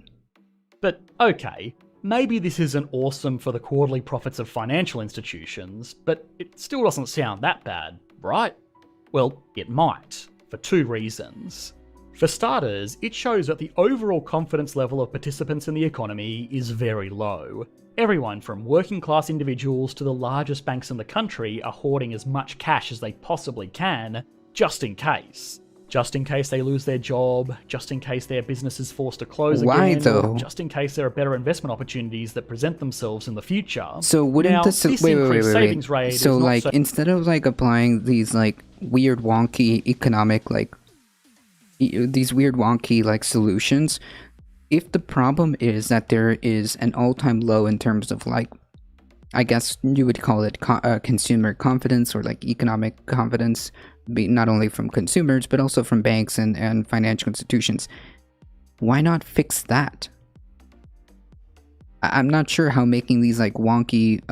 But okay, maybe this isn't awesome for the quarterly profits of financial institutions, but it still doesn't sound that bad, right? Well, it might, for two reasons. For starters, it shows that the overall confidence level of participants in the economy is very low. Everyone from working class individuals to the largest banks in the country are hoarding as much cash as they possibly can, just in case. Just in case they lose their job, just in case their business is forced to close again, though? Just in case there are better investment opportunities that present themselves in the future. So wouldn't this increased savings rate so like instead of like applying these like weird wonky economic like these weird wonky like solutions, if the problem is that there is an all-time low in terms of like, I guess you would call it consumer confidence or like economic confidence, not only from consumers but also from banks and financial institutions, why not fix that? I'm not sure how making these like wonky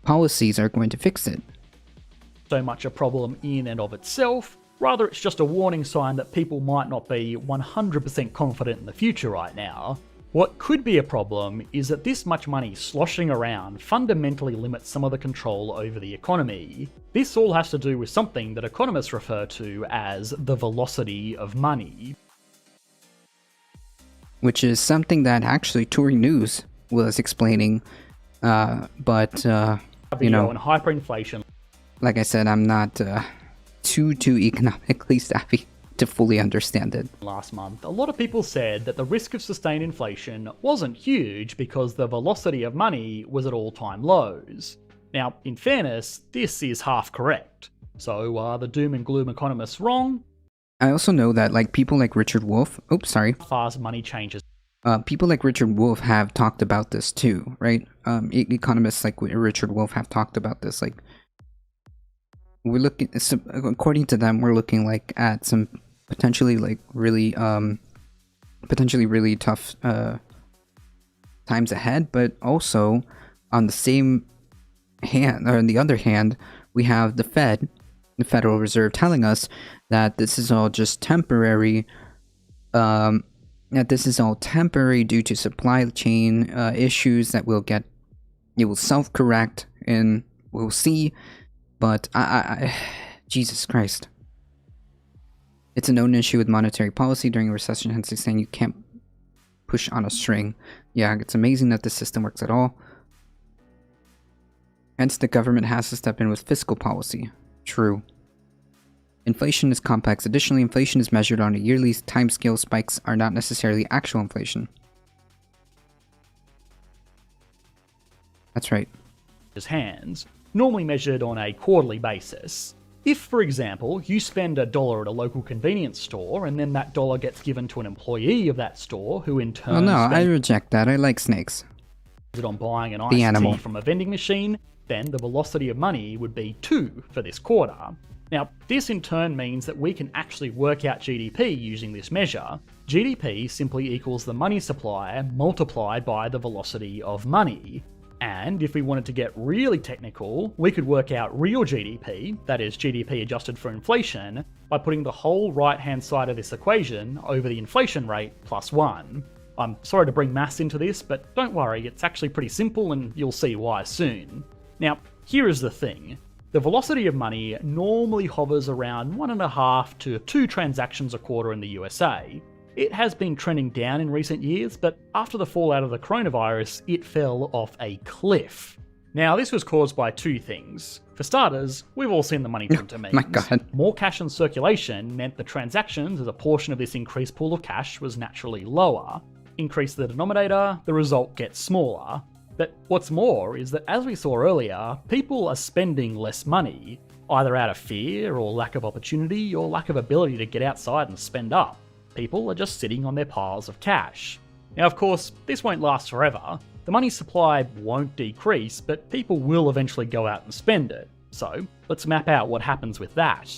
policies are going to fix it. So much a problem in and of itself. Rather, it's just a warning sign that people might not be 100% confident in the future right now. What could be a problem is that this much money sloshing around fundamentally limits some of the control over the economy. This all has to do with something that economists refer to as the velocity of money. Which is something that actually Tory News was explaining, but you know, and hyperinflation. Like I said, I'm not too economically savvy to fully understand it. Last month, a lot of people said that the risk of sustained inflation wasn't huge because the velocity of money was at all-time lows. Now, in fairness, this is half correct. So are the doom and gloom economists wrong? I also know that like people like Richard Wolff, fast money changes. People like Richard Wolff have talked about this too, right? Economists like Richard Wolff have talked about this. Like, we're looking, so according to them, we're looking like at some potentially like really tough times ahead, but also On the same hand, or on the other hand, we have the Fed, the Federal Reserve, telling us that this is all just temporary, that this is all temporary due to supply chain issues that it will self-correct, and we'll see. But Jesus Christ. It's a known issue with monetary policy during a recession, hence they're saying you can't push on a string. Yeah, it's amazing that this system works at all. Hence, the government has to step in with fiscal policy. True. Inflation is complex. Additionally, inflation is measured on a yearly timescale. Spikes are not necessarily actual inflation. That's right. His hands, normally measured on a quarterly basis. If, for example, you spend $1 at a local convenience store and then that dollar gets given to an employee of that store who in turn I reject that. I like snakes. On buying an iced tea from a vending machine, then the velocity of money would be 2 for this quarter. Now, this in turn means that we can actually work out GDP using this measure. GDP simply equals the money supply multiplied by the velocity of money. And if we wanted to get really technical, we could work out real GDP, that is GDP adjusted for inflation, by putting the whole right-hand side of this equation over the inflation rate plus 1. I'm sorry to bring maths into this, but don't worry, it's actually pretty simple and you'll see why soon. Now, here is the thing. The velocity of money normally hovers around 1.5 to 2 transactions a quarter in the USA. It has been trending down in recent years, but after the fallout of the coronavirus, it fell off a cliff. Now, this was caused by 2 things. For starters, we've all seen the money printer memes. My God. More cash in circulation meant the transactions as a portion of this increased pool of cash was naturally lower. Increase the denominator, the result gets smaller. But what's more is that, as we saw earlier, people are spending less money, either out of fear or lack of opportunity or lack of ability to get outside and spend up. People are just sitting on their piles of cash. Now, of course, this won't last forever. The money supply won't decrease, but people will eventually go out and spend it. So, let's map out what happens with that.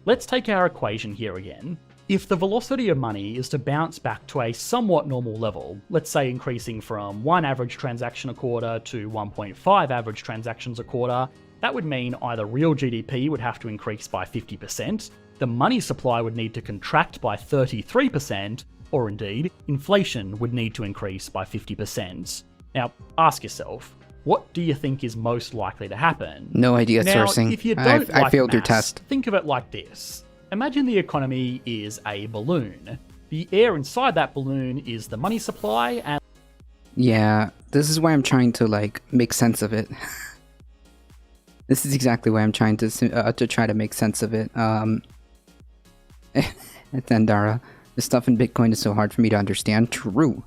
Let's take our equation here again. If the velocity of money is to bounce back to a somewhat normal level, let's say increasing from 1 average transaction a quarter to 1.5 average transactions a quarter, that would mean either real GDP would have to increase by 50%, the money supply would need to contract by 33%, or indeed, inflation would need to increase by 50%. Now, ask yourself, what do you think is most likely to happen? No idea, sourcing. If you don't I failed your test. Think of it like this. Imagine the economy is a balloon. The air inside that balloon is the money supply and... Yeah, this is why I'm trying to, make sense of it. This is exactly why I'm trying to try to make sense of it. Thandara, the stuff in Bitcoin is so hard for me to understand. True.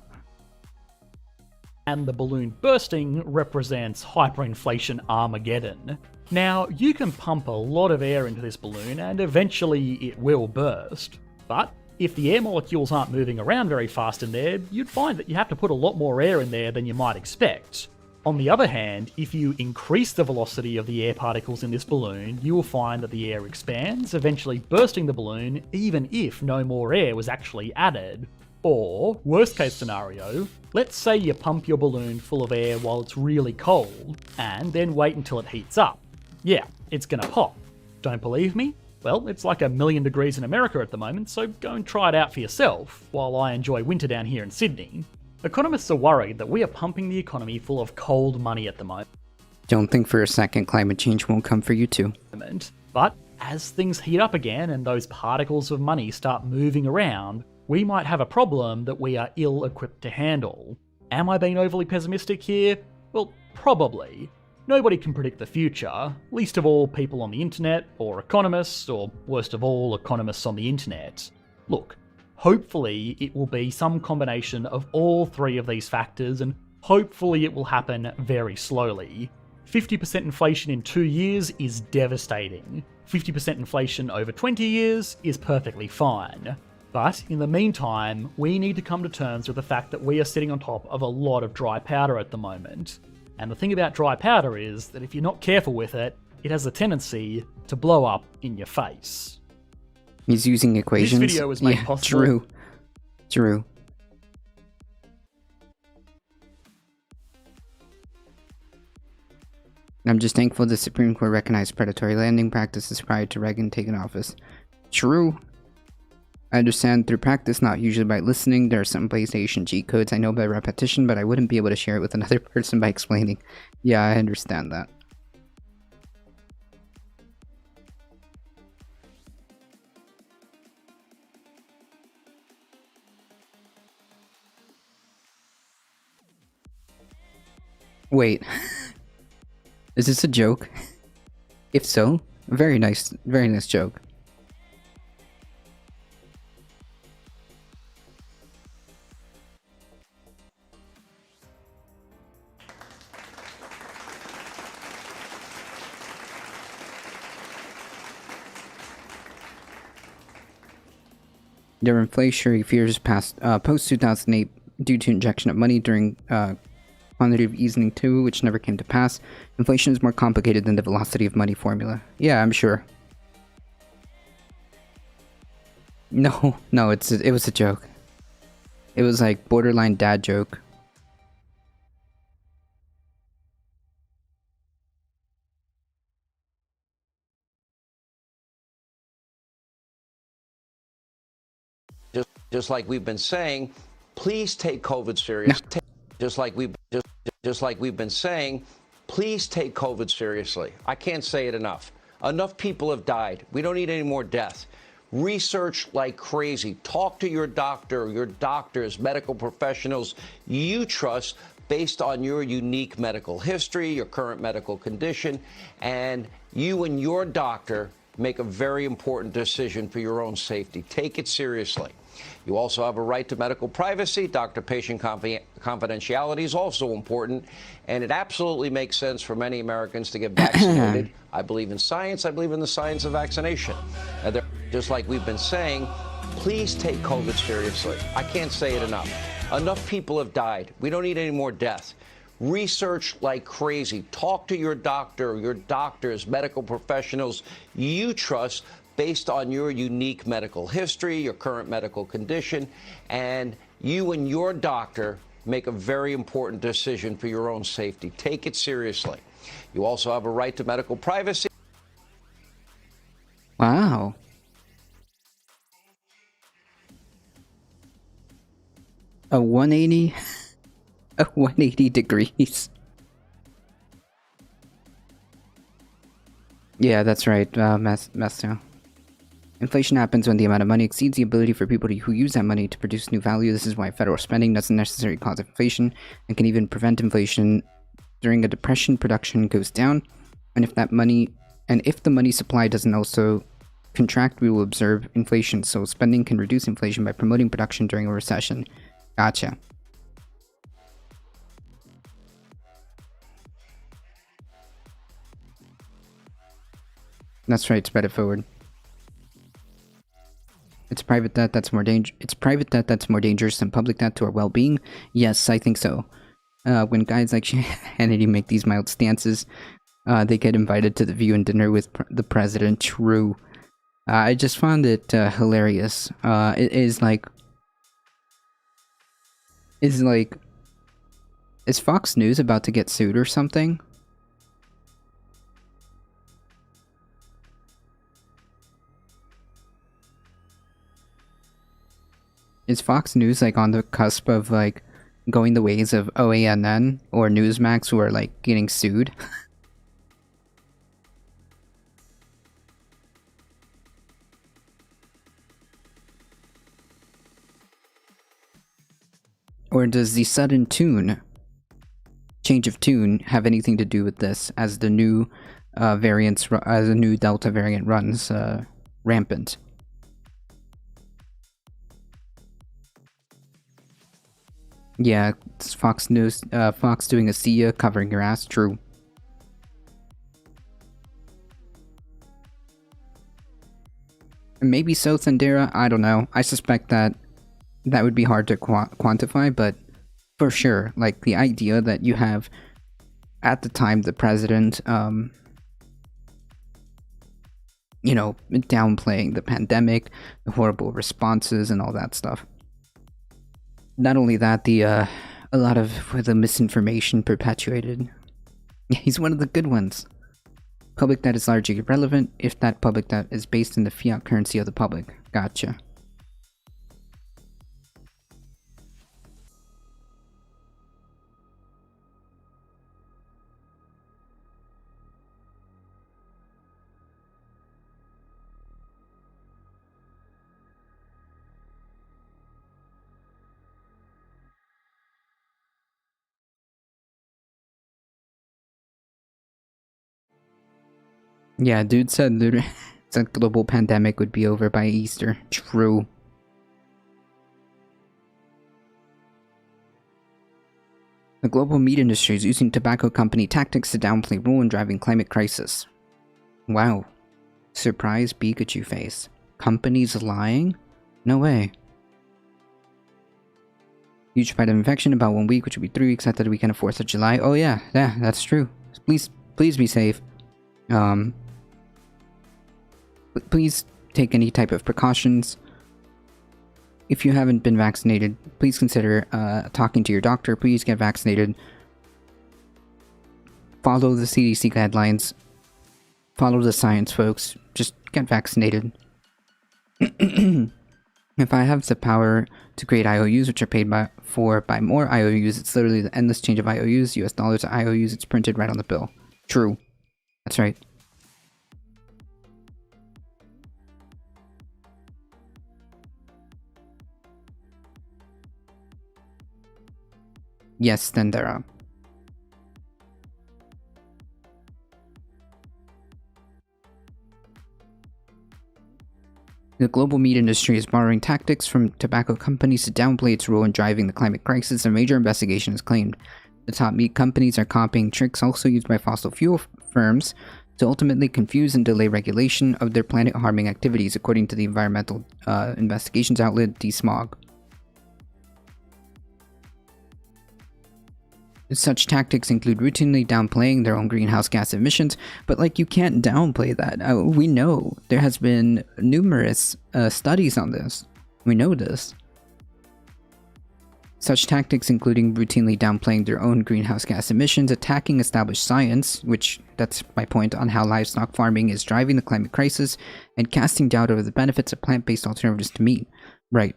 And the balloon bursting represents hyperinflation Armageddon. Now, you can pump a lot of air into this balloon and eventually it will burst. But if the air molecules aren't moving around very fast in there, you'd find that you have to put a lot more air in there than you might expect. On the other hand, if you increase the velocity of the air particles in this balloon, you will find that the air expands, eventually bursting the balloon even if no more air was actually added. Or, worst case scenario, let's say you pump your balloon full of air while it's really cold, and then wait until it heats up. Yeah, it's gonna pop. Don't believe me? Well, it's like 1,000,000 degrees in America at the moment, so go and try it out for yourself, while I enjoy winter down here in Sydney. Economists are worried that we are pumping the economy full of cold money at the moment. Don't think for a second climate change won't come for you too. But as things heat up again and those particles of money start moving around, we might have a problem that we are ill-equipped to handle. Am I being overly pessimistic here? Well, probably. Nobody can predict the future, least of all people on the internet, or economists, or worst of all, economists on the internet. Look, hopefully it will be some combination of all 3 of these factors, and hopefully it will happen very slowly. 50% inflation in 2 years is devastating. 50% inflation over 20 years is perfectly fine. But in the meantime, we need to come to terms with the fact that we are sitting on top of a lot of dry powder at the moment. And the thing about dry powder is that if you're not careful with it, it has a tendency to blow up in your face. He's using equations. This video was made possible. True. I'm just thankful the Supreme Court recognized predatory lending practices prior to Reagan taking office. True. I understand through practice, not usually by listening. There are some PlayStation cheat codes I know by repetition, but I wouldn't be able to share it with another person by explaining. Yeah, I understand that. Wait. Is this a joke? If so, very nice joke. There were inflationary fears post-2008 due to injection of money during quantitative easing too, which never came to pass. Inflation is more complicated than the velocity of money formula. Yeah, I'm sure. No, it was a joke. It was like borderline dad joke. Just like we've been saying, please take COVID serious. No. Just like we've been saying, please take COVID seriously. I can't say it enough. Enough people have died. We don't need any more death. Research like crazy. Talk to your doctor, your doctors, medical professionals you trust based on your unique medical history, your current medical condition, and you and your doctor make a very important decision for your own safety. Take it seriously. You also have a right to medical privacy. Doctor-patient confidentiality is also important, and it absolutely makes sense for many Americans to get vaccinated. I believe in science. I believe in the science of vaccination. Just like we've been saying, please take COVID seriously. I can't say it enough. Enough people have died. We don't need any more death. Research like crazy. Talk to your doctor, your doctors, medical professionals you trust based on your unique medical history, your current medical condition, and you and your doctor make a very important decision for your own safety. Take it seriously. You also have a right to medical privacy. Wow. A 180? A 180 degrees. Yeah, that's right, Master. Inflation happens when the amount of money exceeds the ability for people who use that money to produce new value. This is why federal spending doesn't necessarily cause inflation and can even prevent inflation. During a depression, production goes down, and if the money supply doesn't also contract, we will observe inflation. So spending can reduce inflation by promoting production during a recession. Gotcha. That's right, spread it forward. It's private debt that's more dangerous than public debt to our well-being. Yes, I think so. When guys like Hannity make these mild stances, they get invited to the View and dinner with the president. True. I just found it hilarious. Is Fox News about to get sued or something? Is Fox News on the cusp of going the ways of OANN or Newsmax, who are getting sued? Or does the sudden change of tune have anything to do with this, as the new as the new Delta variant runs rampant? Yeah, it's Fox News, Fox doing a see ya, covering your ass. True. Maybe so, Thundera. I don't know. I suspect that would be hard to quantify, but for sure, the idea that you have, at the time, the president, downplaying the pandemic, the horrible responses, and all that stuff. Not only that, a lot of the misinformation perpetuated. Yeah, he's one of the good ones. Public debt is largely irrelevant if that public debt is based in the fiat currency of the public. Gotcha. Yeah, dude said that global pandemic would be over by Easter. True. The global meat industry is using tobacco company tactics to downplay role in driving climate crisis. Wow. Surprise Pikachu face. Companies lying? No way. Huge spike of infection about 1 week, which will be 3 weeks after the weekend of 4th of July. Oh yeah, that's true. Please be safe. Please take any type of precautions. If you haven't been vaccinated, please consider talking to your doctor. Please get vaccinated. Follow the CDC guidelines. Follow the science, folks. Just get vaccinated. If I have the power to create IOUs, which are paid by more IOUs, it's literally the endless change of IOUs, US dollars to IOUs, it's printed right on the bill. True. That's right. Yes, then there are. The global meat industry is borrowing tactics from tobacco companies to downplay its role in driving the climate crisis, a major investigation has claimed. The top meat companies are copying tricks also used by fossil fuel firms to ultimately confuse and delay regulation of their planet-harming activities, according to the environmental investigations outlet DeSmog. Such tactics include routinely downplaying their own greenhouse gas emissions, but like you can't downplay that. We know there has been numerous studies on this. We know this. Such tactics including routinely downplaying their own greenhouse gas emissions, attacking established science, which that's my point on how livestock farming is driving the climate crisis, and casting doubt over the benefits of plant-based alternatives to meat. Right.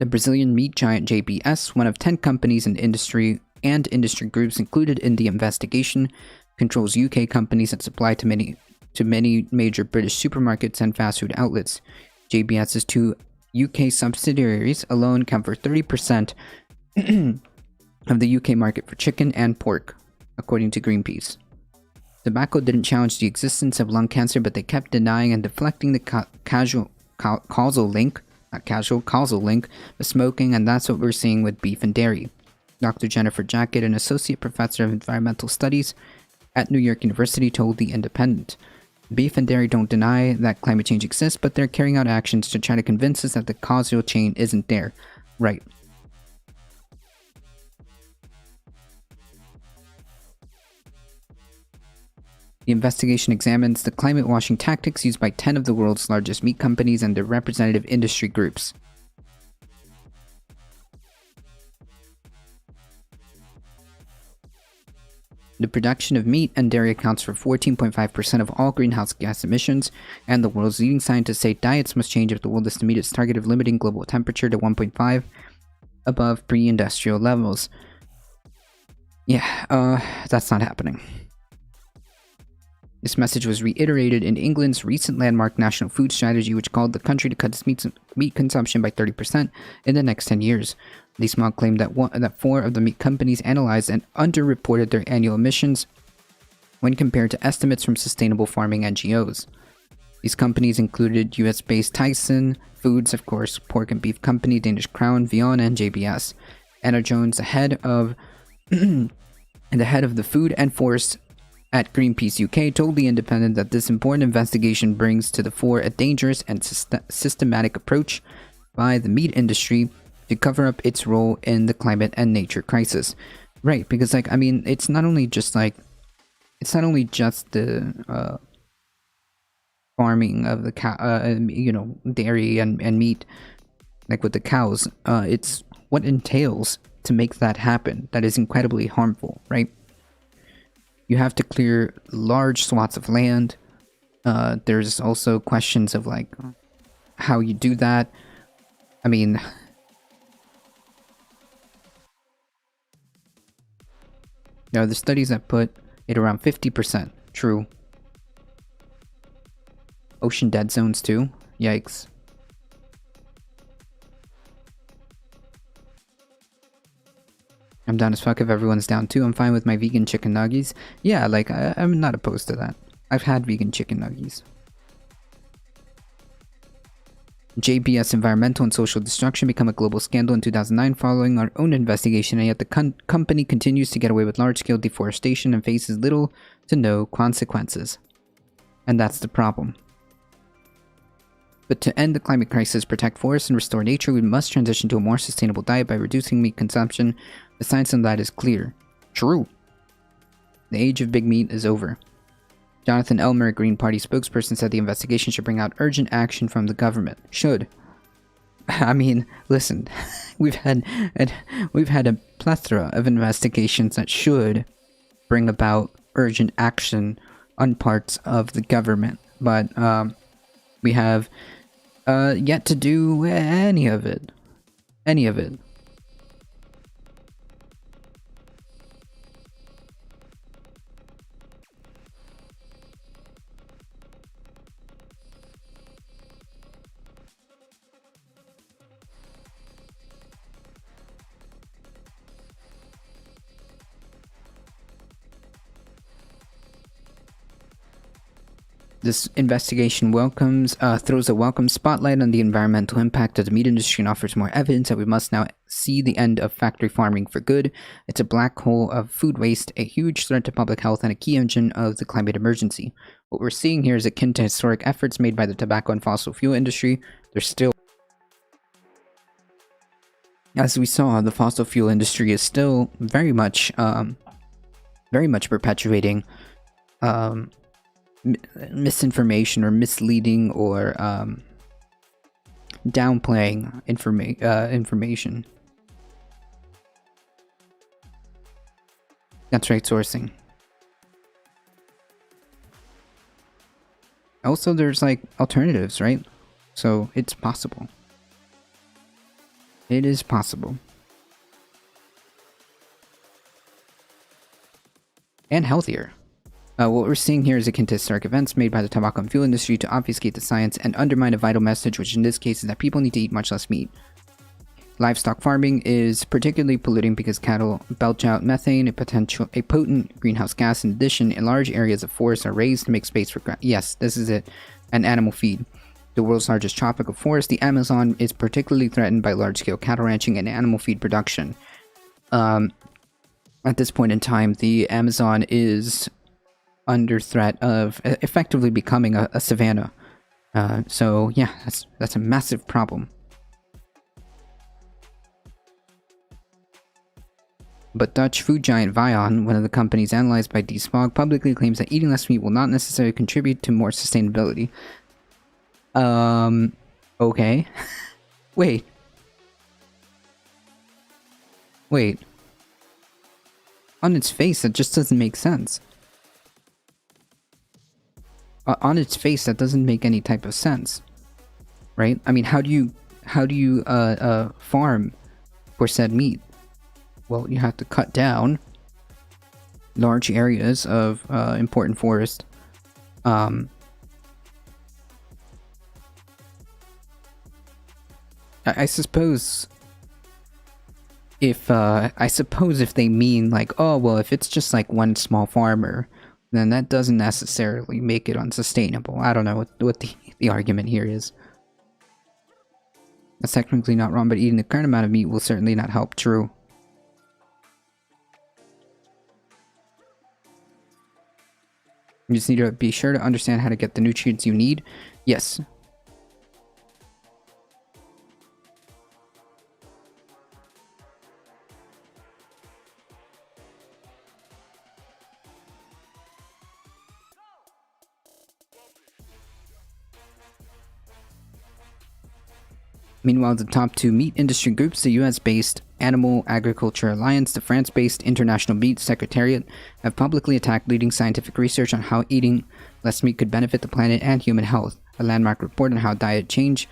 The Brazilian meat giant JBS, one of 10 companies in industry and industry groups included in the investigation, controls UK companies that supply to many major British supermarkets and fast food outlets. JBS's 2 UK subsidiaries alone account for 30% of the UK market for chicken and pork, according to Greenpeace. Tobacco didn't challenge the existence of lung cancer, but they kept denying and deflecting the causal link of smoking, and that's what we're seeing with beef and dairy. Dr. Jennifer Jackett, an associate professor of environmental studies at New York University, told The Independent. Beef and dairy don't deny that climate change exists, but they're carrying out actions to try to convince us that the causal chain isn't there. Right. The investigation examines the climate washing tactics used by 10 of the world's largest meat companies and their representative industry groups. The production of meat and dairy accounts for 14.5% of all greenhouse gas emissions, and the world's leading scientists say diets must change if the world is to meet its target of limiting global temperature to 1.5 above pre-industrial levels. Yeah, that's not happening. This message was reiterated in England's recent landmark national food strategy, which called the country to cut its meat consumption by 30% in the next 10 years. DeSmog claimed that 4 of the meat companies analyzed and underreported their annual emissions when compared to estimates from sustainable farming NGOs. These companies included US-based Tyson Foods, of course, pork and beef company, Danish Crown, Vion, and JBS. Anna Jones, the head of the food and forest at Greenpeace UK, told The Independent that this important investigation brings to the fore a dangerous and systematic approach by the meat industry to cover up its role in the climate and nature crisis. Right, because like, I mean, it's not only just the farming of the cow, dairy and meat, like with the cows. It's what entails to make that happen, that is incredibly harmful, right? You have to clear large swaths of land. There's also questions of like how you do that. I mean, the studies that put it around 50%. True. Ocean dead zones too. Yikes. I'm down as fuck if everyone's down too. I'm fine with my vegan chicken nuggies. Yeah, like, I'm not opposed to that. I've had vegan chicken nuggies. JBS environmental and social destruction become a global scandal in 2009 following our own investigation, and yet the company continues to get away with large-scale deforestation and faces little to no consequences. And that's the problem. But to end the climate crisis, protect forests, and restore nature, we must transition to a more sustainable diet by reducing meat consumption. The science on that is clear. True. The age of big meat is over. Jonathan Elmer, a Green Party spokesperson, said the investigation should bring out urgent action from the government. Should. I mean, listen, we've had a plethora of investigations that should bring about urgent action on parts of the government, but we have yet to do any of it. Any of it. This investigation throws a welcome spotlight on the environmental impact of the meat industry and offers more evidence that we must now see the end of factory farming for good. It's a black hole of food waste, a huge threat to public health, and a key engine of the climate emergency. What we're seeing here is akin to historic efforts made by the tobacco and fossil fuel industry. They're still... As we saw, the fossil fuel industry is still very much perpetuating misinformation or misleading or downplaying information. That's right, sourcing. Also, there's like alternatives, right? So it's possible. It is possible. And healthier. What we're seeing here is akin to historic events made by the tobacco and fuel industry to obfuscate the science and undermine a vital message, which in this case is that people need to eat much less meat. Livestock farming is particularly polluting because cattle belch out methane, a potent greenhouse gas. In addition, in large areas of forests are raised to make space for yes, this is it, and animal feed. The world's largest tropical forest, the Amazon, is particularly threatened by large-scale cattle ranching and animal feed production. At this point in time, the Amazon is under threat of effectively becoming a savanna. So yeah, that's a massive problem. But Dutch food giant Vion, one of the companies analyzed by DSPOG, publicly claims that eating less meat will not necessarily contribute to more sustainability. Okay. Wait. On its face, that just doesn't make sense. On its face, that doesn't make any type of sense, right? I mean, how do you farm for said meat? Well, you have to cut down large areas of important forest. I suppose if they mean like, oh well, if it's just like one small farmer, then that doesn't necessarily make it unsustainable. I don't know what the argument here is. That's technically not wrong, but eating the current amount of meat will certainly not help. True. You just need to be sure to understand how to get the nutrients you need. Yes. Meanwhile, the top two meat industry groups, the US-based Animal Agriculture Alliance, the France-based International Meat Secretariat, have publicly attacked leading scientific research on how eating less meat could benefit the planet and human health. A landmark report on how diet change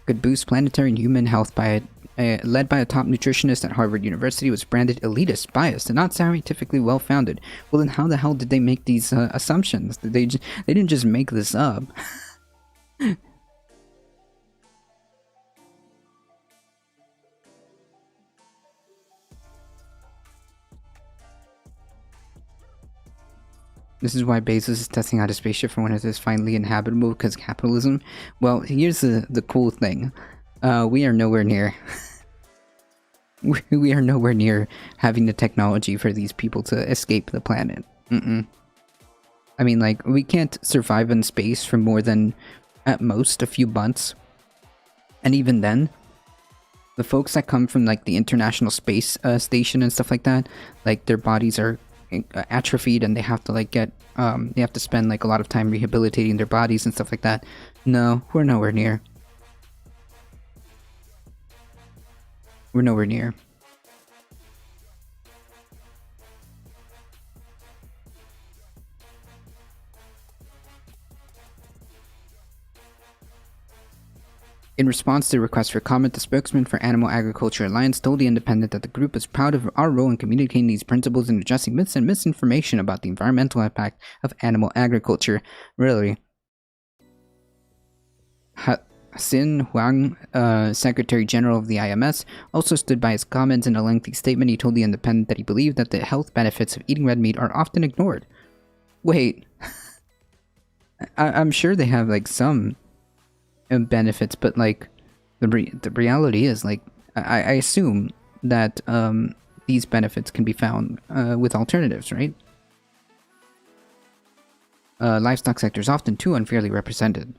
could boost planetary and human health by led by a top nutritionist at Harvard University was branded elitist, biased, and not scientifically well-founded. Well, then how the hell did they make these assumptions? They didn't just make this up. This is why Bezos is testing out a spaceship for when it is finally inhabitable, because capitalism. Well, here's the cool thing. We are nowhere near... we are nowhere near having the technology for these people to escape the planet. I mean, like, we can't survive in space for more than, at most, a few months. And even then, the folks that come from, like, the International Space Station and stuff like that, like, their bodies are atrophied and they have to, like, get, they have to spend, like, a lot of time rehabilitating their bodies and stuff like that. No, we're nowhere near. We're nowhere near. In response to the request for comment, the spokesman for Animal Agriculture Alliance told The Independent that the group is proud of our role in communicating these principles and addressing myths and misinformation about the environmental impact of animal agriculture. Really? Xin Huang, Secretary General of the IMS, also stood by his comments. In a lengthy statement, he told The Independent that he believed that the health benefits of eating red meat are often ignored. Wait. I'm sure they have, like, some benefits, but, like, the reality is, like, I assume that these benefits can be found with alternatives, right? Livestock sector is often too unfairly represented.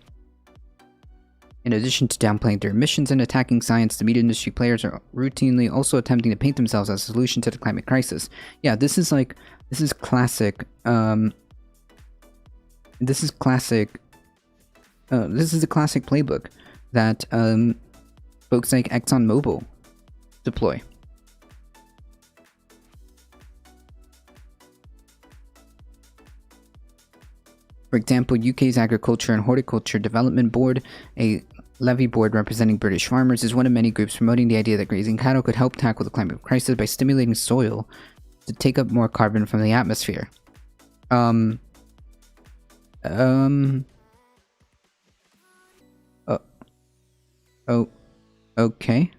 In addition to downplaying their emissions and attacking science, the meat industry players are routinely also attempting to paint themselves as a solution to the climate crisis. Yeah, this is classic, this is the classic playbook that folks like ExxonMobil deploy. For example, UK's Agriculture and Horticulture Development Board, a levy board representing British farmers, is one of many groups promoting the idea that grazing cattle could help tackle the climate crisis by stimulating soil to take up more carbon from the atmosphere. Okay.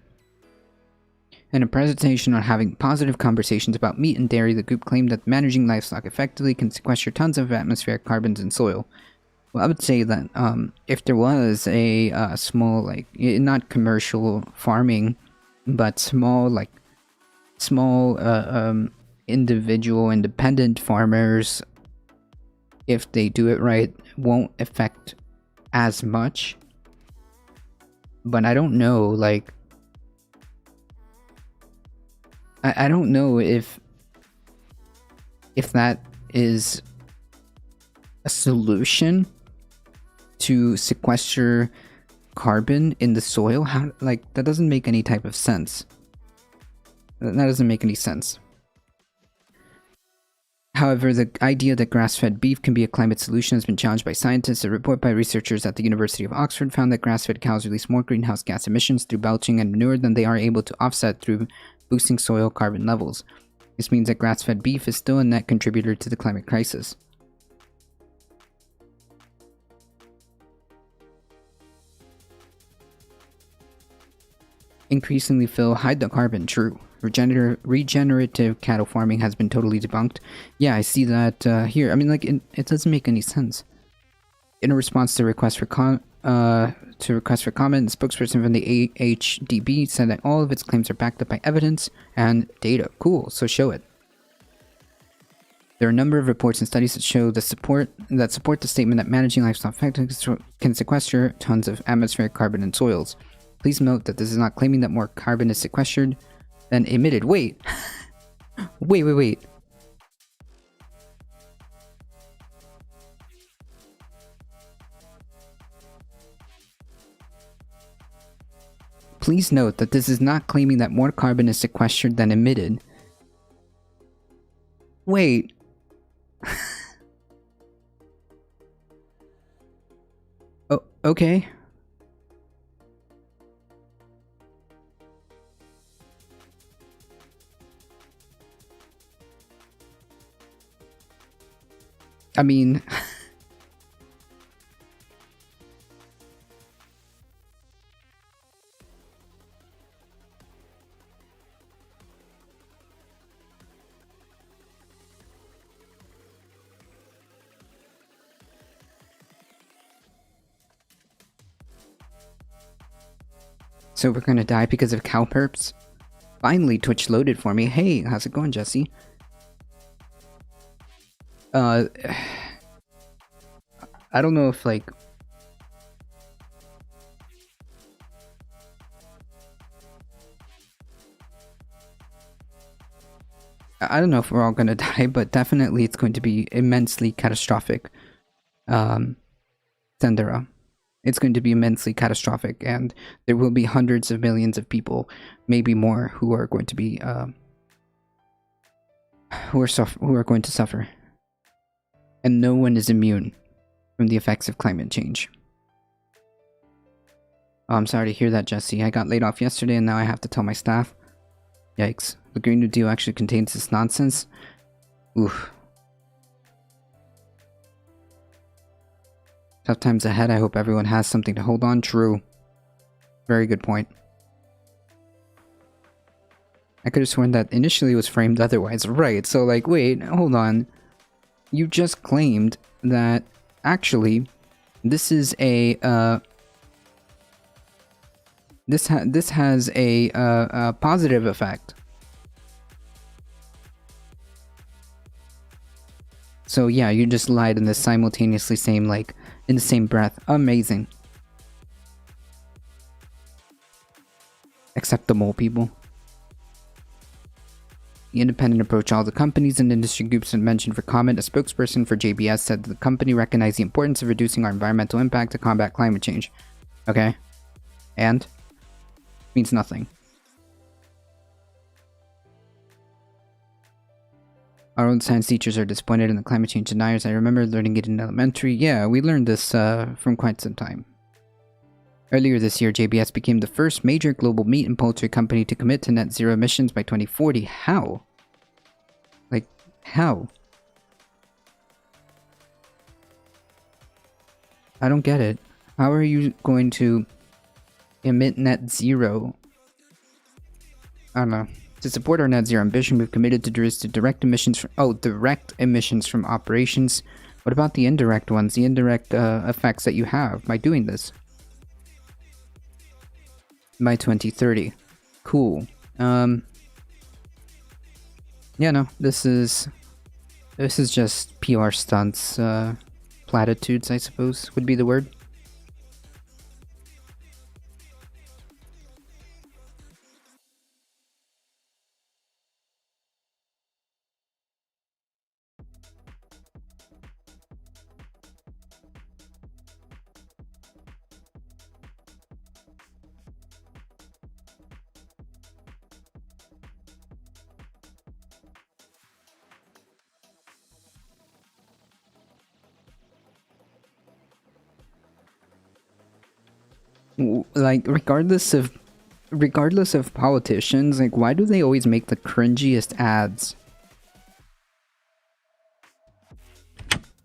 In a presentation on having positive conversations about meat and dairy, the group claimed that managing livestock effectively can sequester tons of atmospheric carbons in soil. Well, I would say that if there was a small, like, not commercial farming, but small individual independent farmers, if they do it right, won't affect as much. But I don't know, like, I don't know if that is a solution to sequester carbon in the soil. How, like, that doesn't make any type of sense. That doesn't make any sense. However, the idea that grass-fed beef can be a climate solution has been challenged by scientists. A report by researchers at the University of Oxford found that grass-fed cows release more greenhouse gas emissions through belching and manure than they are able to offset through boosting soil carbon levels. This means that grass-fed beef is still a net contributor to the climate crisis. Increasingly hide the carbon, true. Regenerative cattle farming has been totally debunked. Yeah, I see that here. I mean, like, it doesn't make any sense. In a response to request for comment, the spokesperson from the AHDB said that all of its claims are backed up by evidence and data. Cool, so show it. There are a number of reports and studies that show support the statement that managing livestock effectively can sequester tons of atmospheric carbon in soils. Please note that this is not claiming that more carbon is sequestered than emitted. Wait. Wait. Please note that this is not claiming that more carbon is sequestered than emitted. Wait. Oh, okay. I mean... So we're gonna die because of cow perps? Finally, Twitch loaded for me. Hey, how's it going, Jesse? I don't know if, like... I don't know if we're all gonna die, but definitely it's going to be immensely catastrophic. Sendera. It's going to be immensely catastrophic, and there will be hundreds of millions of people, maybe more, who are going to be, who are going to suffer. And no one is immune from the effects of climate change. Oh, I'm sorry to hear that, Jesse. I got laid off yesterday, and now I have to tell my staff. Yikes. The Green New Deal actually contains this nonsense? Oof. Tough times ahead. I hope everyone has something to hold on. True. Very good point. I could have sworn that initially it was framed otherwise. Right, so like, wait, hold on. You just claimed that actually this is a, this has a positive effect. So yeah, you just lied in the simultaneously same, like, in the same breath. Amazing. Except the mole people. The independent approach all the companies and industry groups had mentioned for comment. A spokesperson for JBS said that the company recognized the importance of reducing our environmental impact to combat climate change. Okay. And? Means nothing. Our own science teachers are disappointed in the climate change deniers. I remember learning it in elementary. Yeah, we learned this from quite some time. Earlier this year, JBS became the first major global meat and poultry company to commit to net zero emissions by 2040. How? Like, how? I don't get it. How are you going to emit net zero? I don't know. To support our net zero ambition, we've committed to direct emissions from direct emissions from operations. What about the indirect ones? The indirect effects that you have by doing this? By 2030. Cool. Yeah, no, this is just PR stunts, platitudes, I suppose would be the word. Like, regardless of politicians, like, why do they always make the cringiest ads?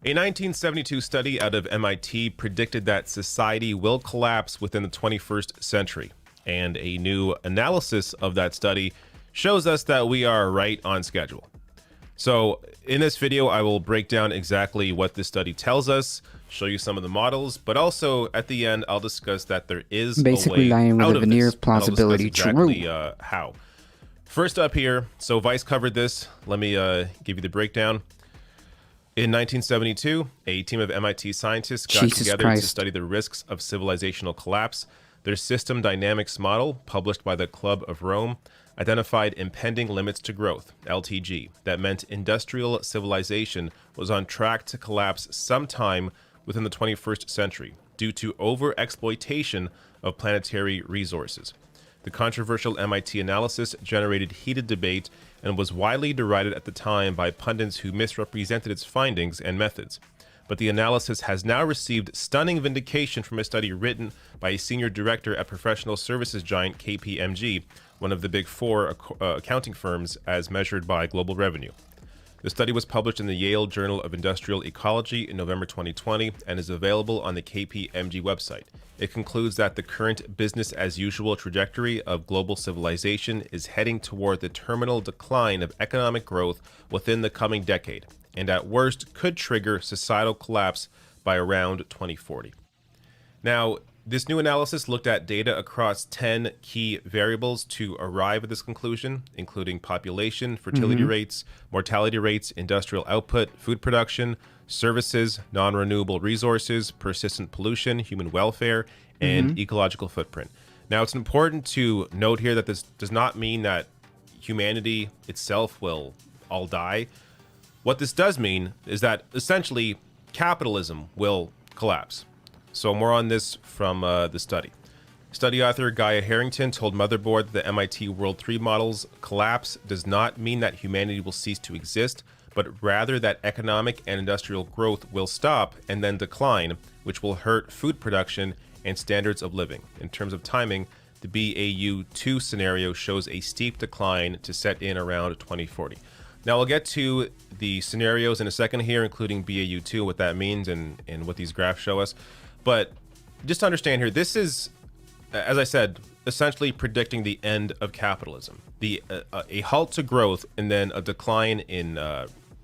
A 1972 study out of MIT predicted that society will collapse within the 21st century, and a new analysis of that study shows us that we are right on schedule. So in this video, I will break down exactly what this study tells us, show you some of the models, but also at the end, I'll discuss that there is basically a way lying with out a of veneer this, of plausibility. exactly, True. How. First up here, so Vice covered this. Let me give you the breakdown. In 1972, a team of MIT scientists got together to study the risks of civilizational collapse. Their system dynamics model, published by the Club of Rome, identified impending limits to growth, LTG, that meant industrial civilization was on track to collapse sometime within the 21st century due to over-exploitation of planetary resources. The controversial MIT analysis generated heated debate and was widely derided at the time by pundits who misrepresented its findings and methods. But the analysis has now received stunning vindication from a study written by a senior director at professional services giant KPMG, one of the big four accounting firms as measured by global revenue. The study was published in the Yale Journal of Industrial Ecology in November 2020 and is available on the KPMG website. It concludes that the current business-as-usual trajectory of global civilization is heading toward the terminal decline of economic growth within the coming decade, and at worst could trigger societal collapse by around 2040. Now, this new analysis looked at data across 10 key variables to arrive at this conclusion, including population, fertility rates, mortality rates, industrial output, food production, services, non-renewable resources, persistent pollution, human welfare, and ecological footprint. Now, it's important to note here that this does not mean that humanity itself will all die. What this does mean is that essentially capitalism will collapse. So more on this from the study. Study author Gaia Harrington told Motherboard that the MIT World 3 model's collapse does not mean that humanity will cease to exist, but rather that economic and industrial growth will stop and then decline, which will hurt food production and standards of living. In terms of timing, the BAU2 scenario shows a steep decline to set in around 2040. Now, I'll get to the scenarios in a second here, including BAU2, what that means and what these graphs show us. But just to understand here, this is, as I said, essentially predicting the end of capitalism, a halt to growth and then a decline in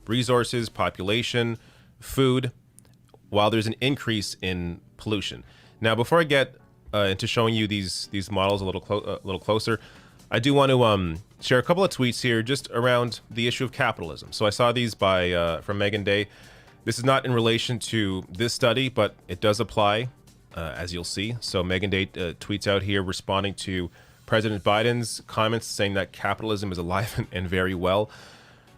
resources, population, food, while there's an increase in pollution. Now, before I get into showing you these models a little closer, I do want to share a couple of tweets here just around the issue of capitalism. So I saw these from Megan Day. This is not in relation to this study, but it does apply, as you'll see. So Megan Day tweets out here responding to President Biden's comments saying that capitalism is alive and very well.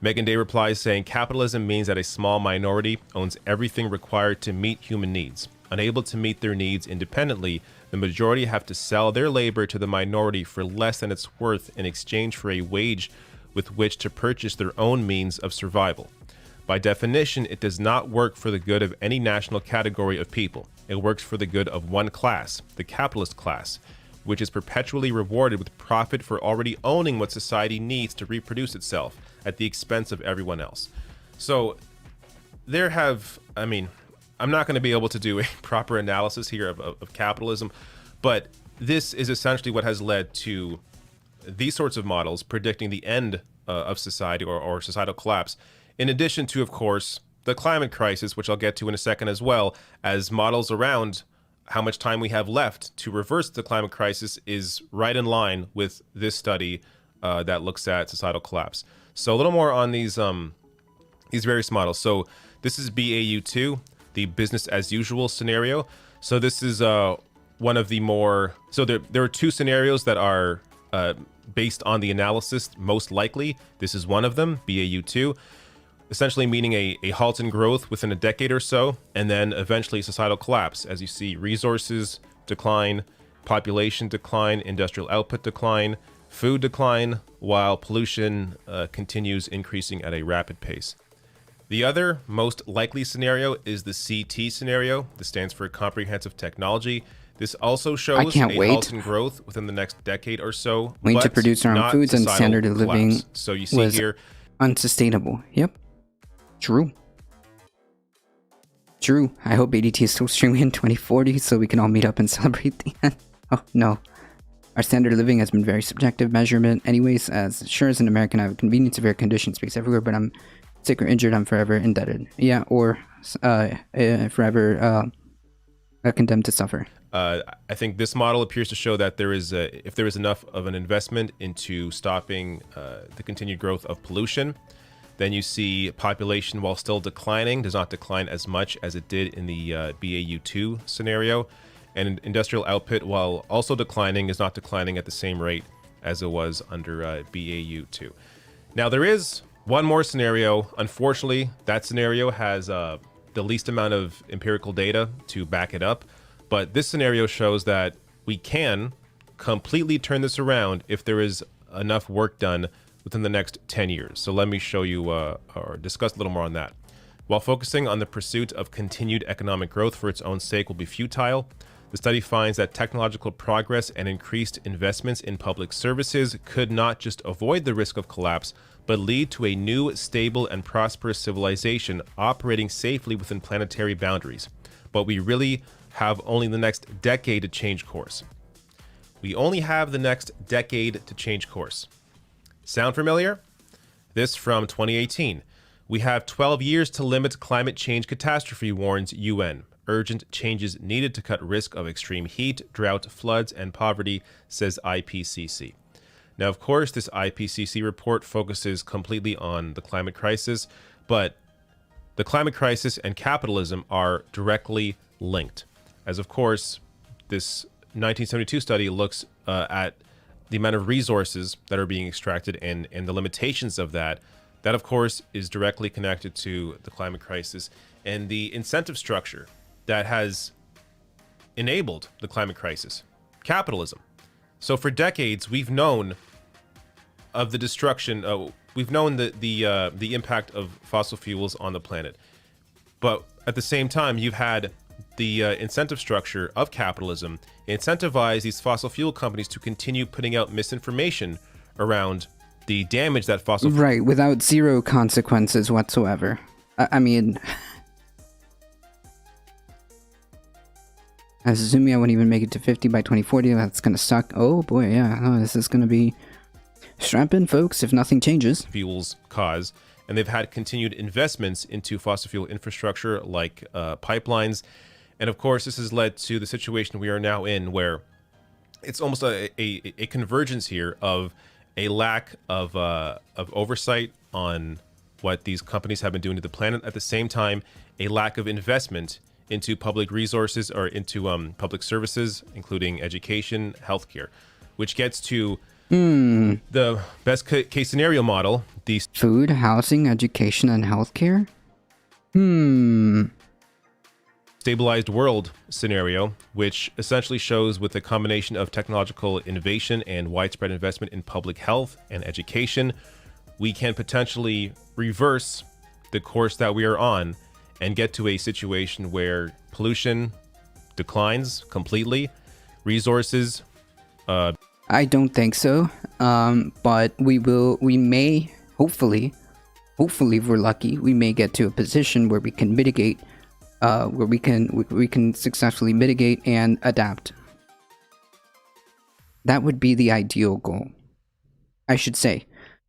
Megan Day replies saying, capitalism means that a small minority owns everything required to meet human needs. Unable to meet their needs independently, the majority have to sell their labor to the minority for less than it's worth in exchange for a wage with which to purchase their own means of survival. By definition, it does not work for the good of any national category of people. It works for the good of one class, the capitalist class, which is perpetually rewarded with profit for already owning what society needs to reproduce itself at the expense of everyone else. So I'm not going to be able to do a proper analysis here of capitalism, but this is essentially what has led to these sorts of models predicting the end of society or societal collapse. In addition to, of course, the climate crisis, which I'll get to in a second as well, as models around how much time we have left to reverse the climate crisis is right in line with this study that looks at societal collapse. So a little more on these various models. So this is BAU2, the business as usual scenario. So this is one of the more, so there are two scenarios that are based on the analysis most likely. This is one of them, BAU2. Essentially meaning a halt in growth within a decade or so, and then eventually societal collapse. As you see, resources decline, population decline, industrial output decline, food decline, while pollution continues increasing at a rapid pace. The other most likely scenario is the CT scenario. This stands for comprehensive technology. This also shows a halt in growth within the next decade or so. We need to produce our own foods and standard of living. So you see here, unsustainable. Yep. True. I hope ADT is still streaming in 2040 so we can all meet up and celebrate the end. Oh, no. Our standard of living has been very subjective measurement. Anyways, as sure as an American I have a convenient severe condition space everywhere, but I'm sick or injured, I'm forever indebted. Yeah, or forever condemned to suffer. I think this model appears to show that if there is enough of an investment into stopping the continued growth of pollution, then you see population, while still declining, does not decline as much as it did in the BAU2 scenario. And industrial output, while also declining, is not declining at the same rate as it was under BAU2. Now, there is one more scenario. Unfortunately, that scenario has the least amount of empirical data to back it up. But this scenario shows that we can completely turn this around if there is enough work done within the next 10 years. So let me show you or discuss a little more on that. While focusing on the pursuit of continued economic growth for its own sake will be futile, the study finds that technological progress and increased investments in public services could not just avoid the risk of collapse, but lead to a new, stable, and prosperous civilization operating safely within planetary boundaries. But we really have only the next decade to change course. We only have the next decade to change course. Sound familiar? This from 2018. We have 12 years to limit climate change catastrophe, warns UN. Urgent changes needed to cut risk of extreme heat, drought, floods, and poverty, says IPCC. Now, of course, this IPCC report focuses completely on the climate crisis, but the climate crisis and capitalism are directly linked. As of course, this 1972 study looks at the amount of resources that are being extracted and the limitations of that. That, of course, is directly connected to the climate crisis and the incentive structure that has enabled the climate crisis, capitalism. So for decades, we've known of the destruction. We've known the impact of fossil fuels on the planet, but at the same time, you've had the incentive structure of capitalism incentivize these fossil fuel companies to continue putting out misinformation around the damage that fossil fuels. Right, without zero consequences whatsoever. I mean, assuming I wouldn't even make it to 50 by 2040, that's gonna suck. Oh boy, yeah, oh, this is gonna be... Strap in, folks, if nothing changes. Fuels cause, and they've had continued investments into fossil fuel infrastructure like pipelines. And of course, this has led to the situation we are now in, where it's almost a convergence here of a lack of oversight on what these companies have been doing to the planet. At the same time, a lack of investment into public resources or into public services, including education, healthcare, which gets to the best case scenario model. The food, housing, education, and healthcare? stabilized world scenario, which essentially shows with a combination of technological innovation and widespread investment in public health and education, we can potentially reverse the course that we are on and get to a situation where pollution declines completely, resources... I don't think so, but we may, hopefully if we're lucky, we may get to a position where we can mitigate, where we can successfully mitigate and adapt. That would be the ideal goal. I should say,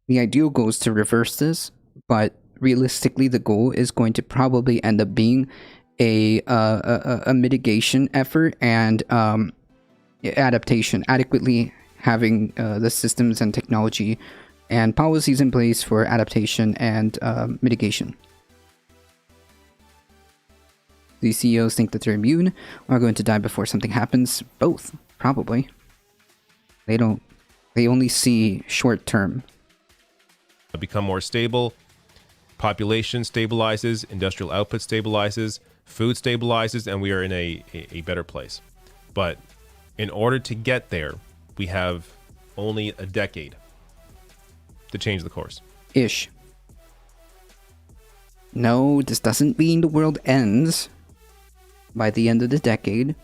the ideal goal is to reverse this, but realistically, the goal is going to probably end up being a mitigation effort and adaptation, adequately having the systems and technology and policies in place for adaptation and mitigation. These CEOs think that they're immune or are going to die before something happens. Both, probably. They only see short term. Become more stable, population stabilizes, industrial output stabilizes, food stabilizes, and we are in a better place. But in order to get there, we have only a decade to change the course. Ish. No, this doesn't mean the world ends by the end of the decade,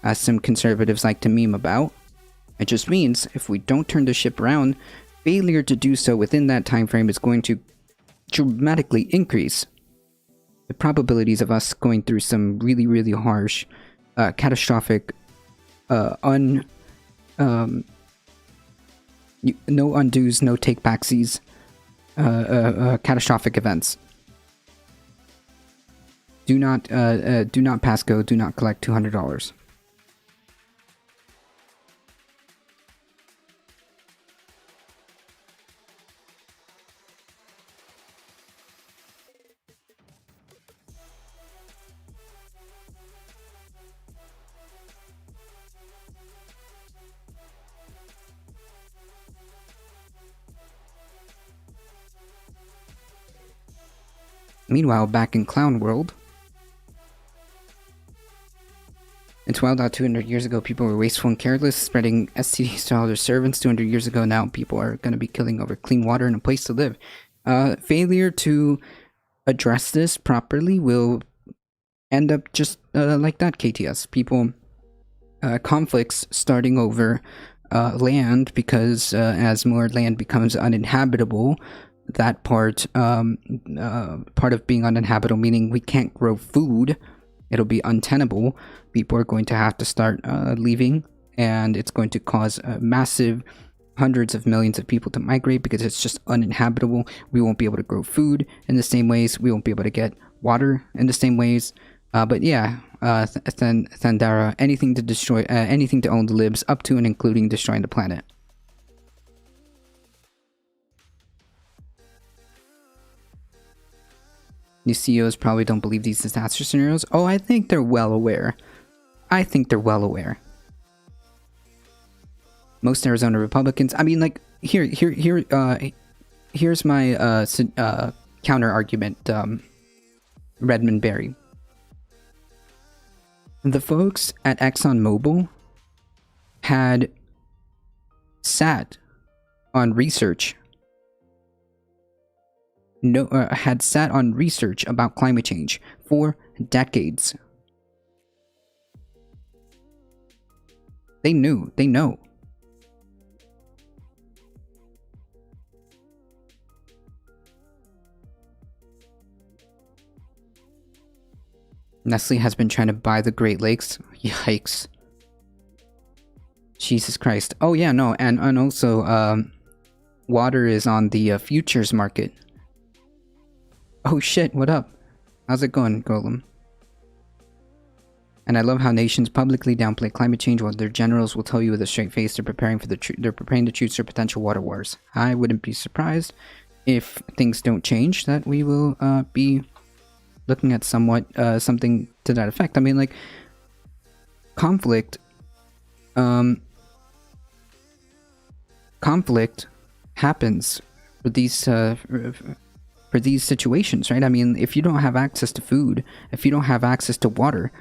as some conservatives like to meme about. It just means if we don't turn the ship around, failure to do so within that time frame is going to dramatically increase the probabilities of us going through some really, really harsh, catastrophic, no undos, no take-backsies, catastrophic events. Do not pass go, do not collect $200. Meanwhile, back in Clown World, It's wild how 200 years ago people were wasteful and careless, spreading STDs to all their servants. 200 years ago now, people are going to be killing over clean water and a place to live. Failure to address this properly will end up just like that, KTS. People, conflicts starting over land because as more land becomes uninhabitable, that part of being uninhabitable, meaning we can't grow food, it'll be untenable. People are going to have to start leaving, and it's going to cause massive hundreds of millions of people to migrate because it's just uninhabitable. We won't be able to grow food in the same ways. We won't be able to get water in the same ways. But yeah, Thandara, anything to destroy, anything to own the libs, up to and including destroying the planet. New CEOs probably don't believe these disaster scenarios. Oh, I think they're well aware. Most Arizona Republicans, I mean, like, here's my counter argument, Redmond Berry. The folks at ExxonMobil had sat on research about climate change for decades. They know. Nestle has been trying to buy the Great Lakes. Yikes. Jesus Christ. Oh yeah, no, and also, water is on the futures market. Oh shit, what up? How's it going, Golem? And I love how nations publicly downplay climate change while their generals will tell you with a straight face they're preparing the troops for potential water wars. I wouldn't be surprised if things don't change that we will be looking at somewhat something to that effect. I mean, like, conflict happens for these situations, right? I mean, if you don't have access to food, if you don't have access to water,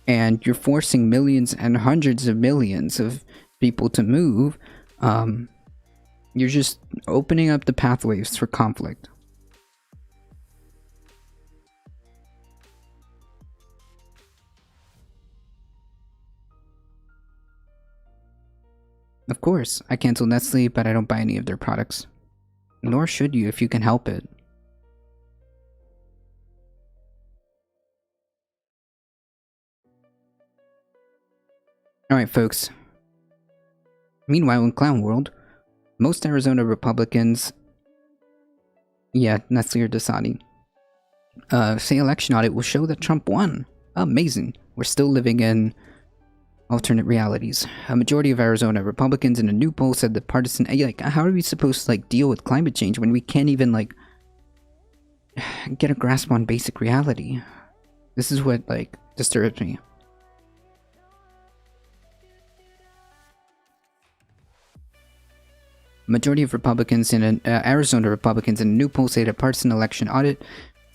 and you're forcing millions and hundreds of millions of people to move, you're just opening up the pathways for conflict. Of course, I cancel Nestle, but I don't buy any of their products. Nor should you if you can help it. Alright, folks. Meanwhile, in Clown World, most Arizona Republicans, yeah, Nestle or Dasani, say election audit will show that Trump won. Amazing. We're still living in alternate realities. A majority of Arizona Republicans in a new poll said that partisan, like, how are we supposed to, like, deal with climate change when we can't even, like, get a grasp on basic reality? This is what, like, disturbs me. Majority of Republicans in Arizona Republicans in a new poll say that partisan election audit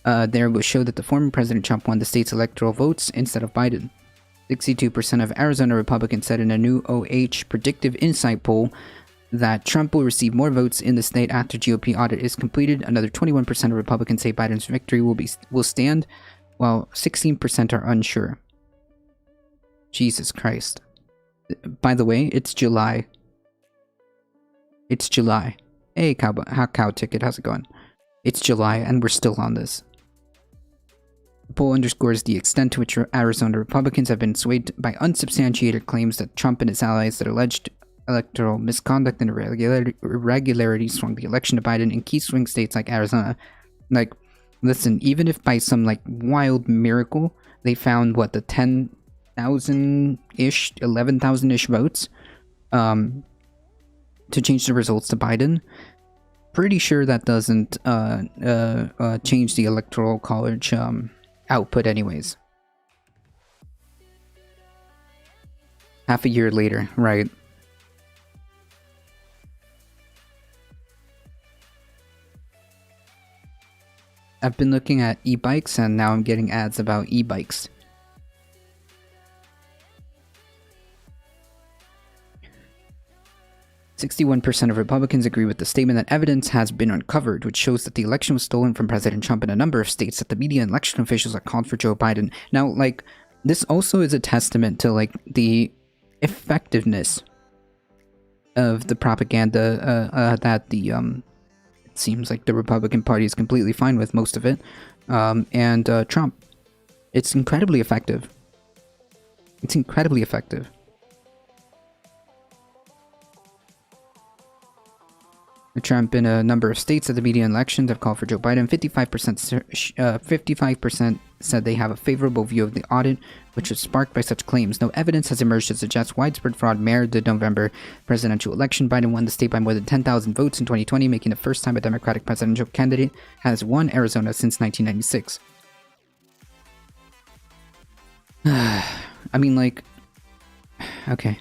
there will show that the former President Trump won the state's electoral votes instead of Biden. 62% of Arizona Republicans said in a new OH Predictive Insight poll that Trump will receive more votes in the state after GOP audit is completed. Another 21% of Republicans say Biden's victory will stand, while 16% are unsure. Jesus Christ. By the way, it's July. It's July. Hey, Cow Ticket, how's it going? It's July, and we're still on this. The poll underscores the extent to which Arizona Republicans have been swayed by unsubstantiated claims that Trump and his allies that alleged electoral misconduct and irregularities swung the election to Biden in key swing states like Arizona. Like, listen, even if by some, like, wild miracle they found, what, the 10,000-ish, 11,000-ish votes, to change the results to Biden, pretty sure that doesn't change the electoral college output anyways. Half a year later, right? I've been looking at e-bikes and now I'm getting ads about e-bikes. 61% of Republicans agree with the statement that evidence has been uncovered, which shows that the election was stolen from President Trump in a number of states, that the media and election officials are called for Joe Biden. Now, like, this also is a testament to, like, the effectiveness of the propaganda that the, it seems like the Republican Party is completely fine with most of it, and Trump. It's incredibly effective. It's incredibly effective. Trump in a number of states at the media and elections have called for Joe Biden. 55% said they have a favorable view of the audit, which was sparked by such claims. No evidence has emerged to suggest widespread fraud marred the November presidential election. Biden won the state by more than 10,000 votes in 2020, making the first time a Democratic presidential candidate has won Arizona since 1996. I mean, like, okay.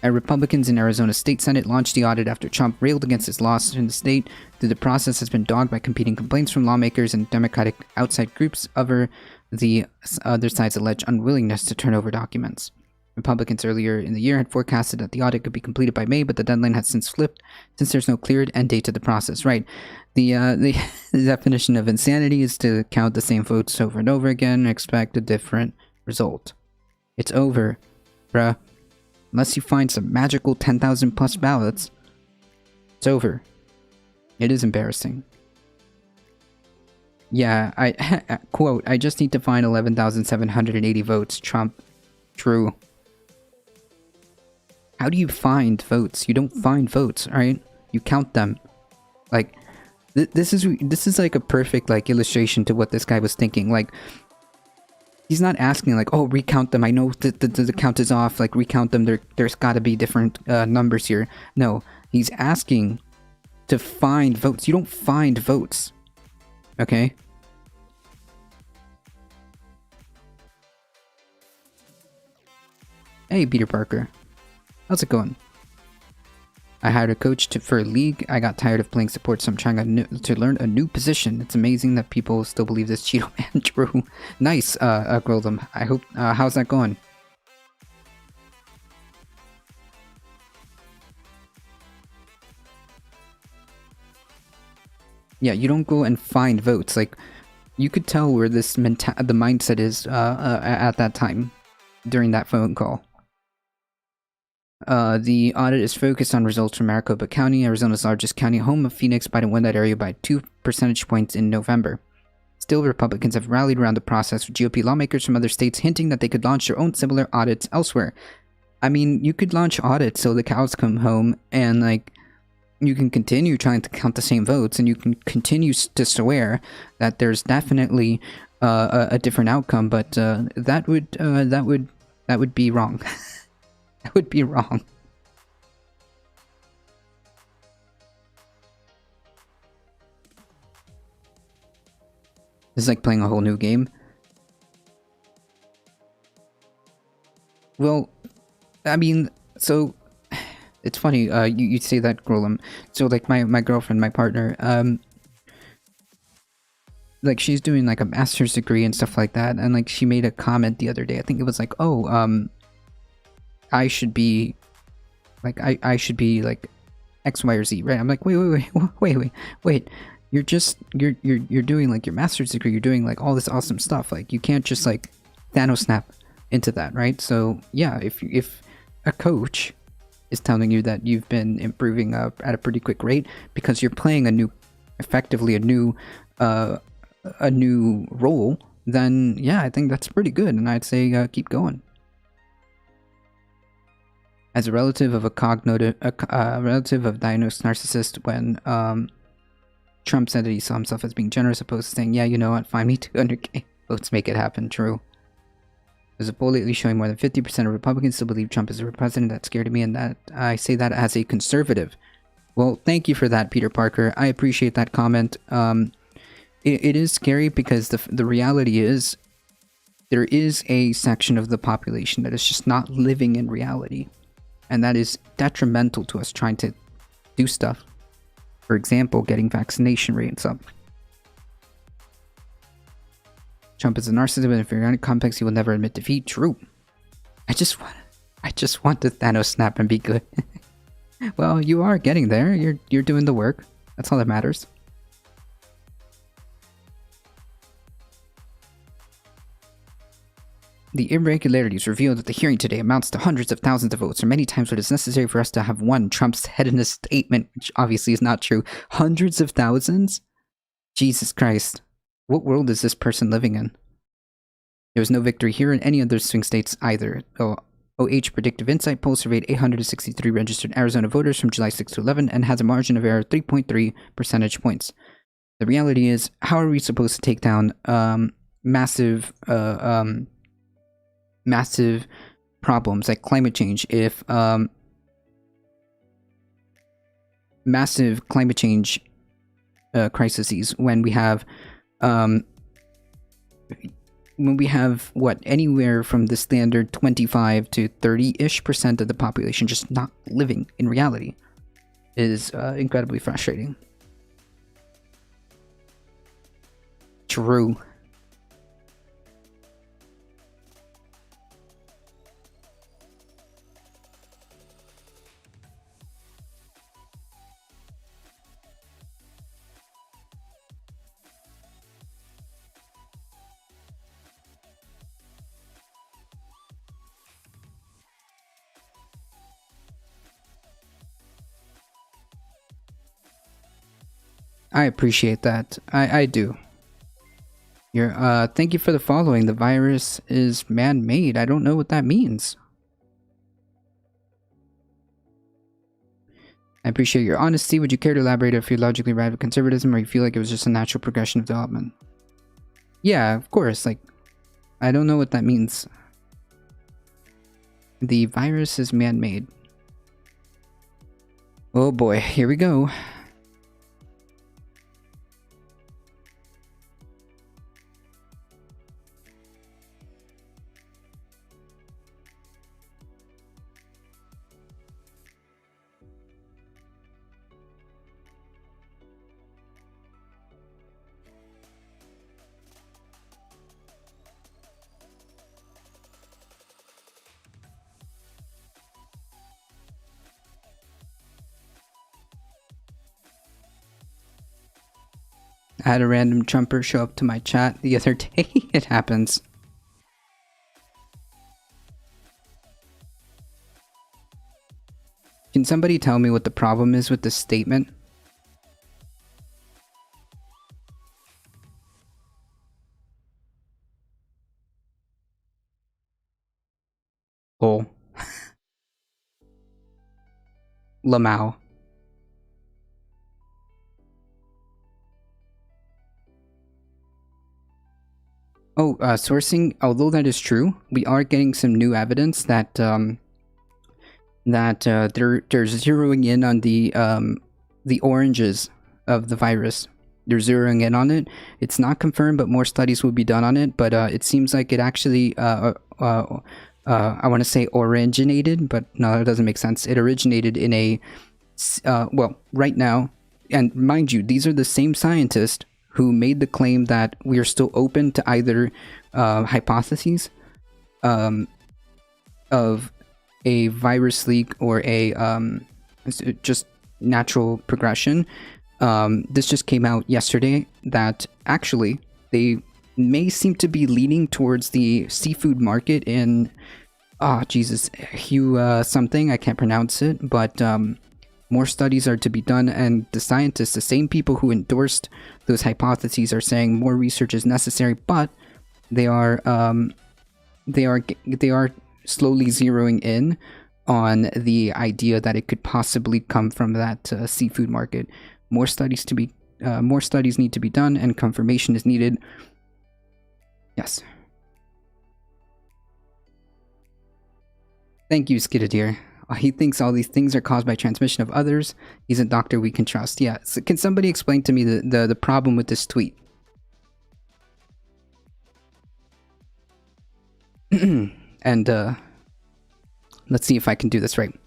Republicans in Arizona State Senate launched the audit after Trump railed against his loss in the state. The process has been dogged by competing complaints from lawmakers and Democratic outside groups over the other side's alleged unwillingness to turn over documents. Republicans earlier in the year had forecasted that the audit could be completed by May, but the deadline has since flipped since there's no cleared end date to the process. Right. The definition of insanity is to count the same votes over and over again and expect a different result. It's over, bruh. Unless you find some magical 10,000 plus ballots, it's over. It is embarrassing. Yeah, quote, I just need to find 11,780 votes. Trump. True. How do you find votes? You don't find votes, alright? You count them. Like, this is like a perfect, like, illustration to what this guy was thinking. Like, he's not asking, like, oh, recount them. I know that the count is off. Like, recount them. There's got to be different numbers here. No, he's asking to find votes. You don't find votes. Okay? Hey, Peter Parker. How's it going? I hired a coach for a league. I got tired of playing support, so I'm trying to learn a new position. It's amazing that people still believe this Cheeto Man true. Nice, Groldum. I hope, how's that going? Yeah, you don't go and find votes. Like, you could tell where this the mindset is at that time during that phone call. The audit is focused on results from Maricopa County, Arizona's largest county, home of Phoenix. Biden won that area by 2 percentage points in November. Still, Republicans have rallied around the process, with GOP lawmakers from other states hinting that they could launch their own similar audits elsewhere. I mean, you could launch audits so the cows come home, and, like, you can continue trying to count the same votes, and you can continue to swear that there's definitely a different outcome, but that would be wrong. That would be wrong. It's like playing a whole new game. Well, I mean, so it's funny, you say that, Grolem. So, like, my girlfriend, my partner, like, she's doing, like, a master's degree and stuff like that, and, like, she made a comment the other day. I think it was like, oh, I should be, like, I should be, like, X, Y, or Z, right? I'm like, wait. You're doing, like, your master's degree. You're doing, like, all this awesome stuff. Like, you can't just, like, Thanos snap into that, right? So, yeah, if a coach is telling you that you've been improving at a pretty quick rate because you're playing effectively a new role, then, yeah, I think that's pretty good. And I'd say keep going. As a relative of relative of diagnosed narcissist, when Trump said that he saw himself as being generous, opposed to saying, yeah, you know what, find me 200K votes, make it happen. True. There's a poll lately showing more than 50% of Republicans still believe Trump is a president. That scared me, and that I say that as a conservative. Well, thank you for that, Peter Parker. I appreciate that comment. It is scary because the reality is there is a section of the population that is just not living in reality. And that is detrimental to us trying to do stuff. For example, getting vaccination rates up. Trump is a narcissist, but if you're in a complex, he will never admit defeat. True. I just want to Thanos snap and be good. Well, you are getting there. You're doing the work. That's all that matters. The irregularities revealed at the hearing today amounts to hundreds of thousands of votes, or many times what is necessary for us to have won, Trump said in a statement, which obviously is not true. Hundreds of thousands? Jesus Christ. What world is this person living in? There was no victory here in any other swing states either. OH Predictive Insight poll surveyed 863 registered Arizona voters from July 6 to 11 and has a margin of error of 3.3 percentage points. The reality is, how are we supposed to take down massive problems like climate change if massive climate change crises when we have what, anywhere from the standard 25 to 30-ish% of the population just not living in reality is incredibly frustrating. True. I appreciate that. I do. Thank you for the following. The virus is man-made. I don't know what that means. I appreciate your honesty. Would you care to elaborate if you logically arrived at conservatism or you feel like it was just a natural progression of development? Yeah, of course. Like, I don't know what that means. The virus is man-made. Oh boy, here we go. I had a random Trumper show up to my chat the other day. It happens. Can somebody tell me what the problem is with this statement? Oh. Lamau. Oh, sourcing, although that is true, we are getting some new evidence that they're zeroing in on the oranges of the virus. They're zeroing in on it. It's not confirmed, but more studies will be done on it. But it seems like it actually, I want to say originated, but no, that doesn't make sense. It originated in a, well, right now, and mind you, these are the same scientists who made the claim that we are still open to either hypotheses of a virus leak or a just natural progression. This just came out yesterday that actually they may seem to be leaning towards the seafood market in, something, I can't pronounce it, but more studies are to be done, and the scientists, the same people who endorsed those hypotheses, are saying more research is necessary, but they are slowly zeroing in on the idea that it could possibly come from that seafood market. More studies need to be done, and confirmation is needed. Yes. Thank you, Skidadeer. He thinks all these things are caused by transmission of others. He's a doctor we can trust. Yeah, so can somebody explain to me the problem with this tweet? And let's see if I can do this right.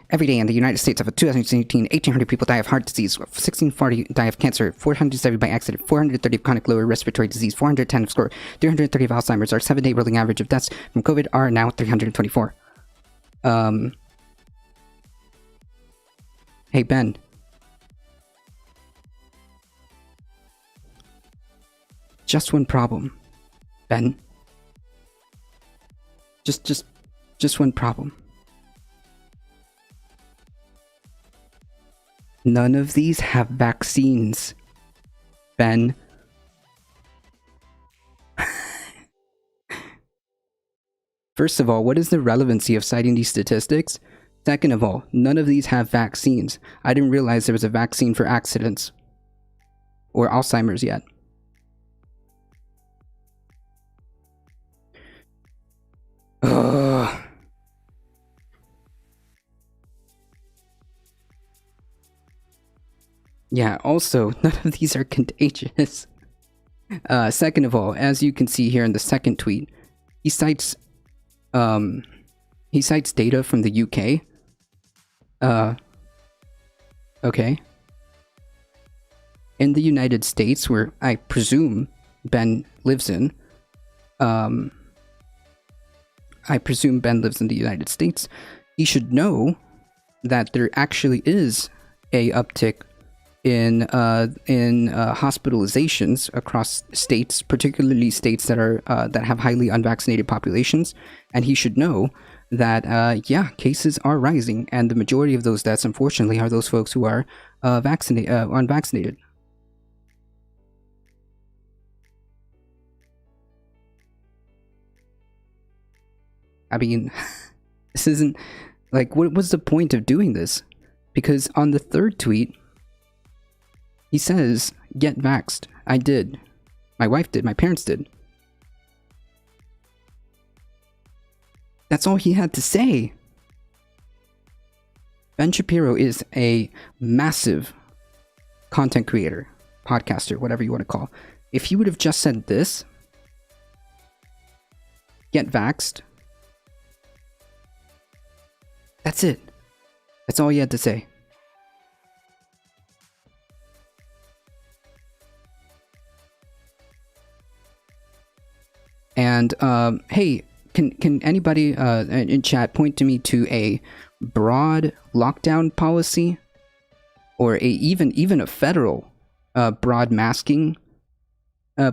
Every day in the United States, of 2018, 1,800 people die of heart disease, 1,640 die of cancer, 470 by accident, 430 of chronic lower respiratory disease, 410 of stroke, 330 of Alzheimer's. Our 7-day rolling average of deaths from COVID are now 324. Hey, Ben. Just one problem, Ben. Just one problem. None of these have vaccines, Ben. First of all, what is the relevancy of citing these statistics? Second of all, none of these have vaccines. I didn't realize there was a vaccine for accidents or Alzheimer's yet. Ugh. Yeah, also, none of these are contagious. Second of all, as you can see here in the second tweet, he cites data from the UK. Okay. In the United States, where I presume Ben lives in, the United States, he should know that there actually is a uptick in hospitalizations across states, particularly states that are that have highly unvaccinated populations, and he should know that yeah, cases are rising, and the majority of those deaths, unfortunately, are those folks who are unvaccinated. I mean, this isn't like, what was the point of doing this? Because on the third tweet, he says, "Get vaxxed." I did. My wife did. My parents did. That's all he had to say. Ben Shapiro is a massive content creator, podcaster, whatever you want to call. If he would have just said this, "Get vaxxed," that's it. That's all he had to say. And hey, can anybody in chat point to me to a broad lockdown policy, or even a federal broad masking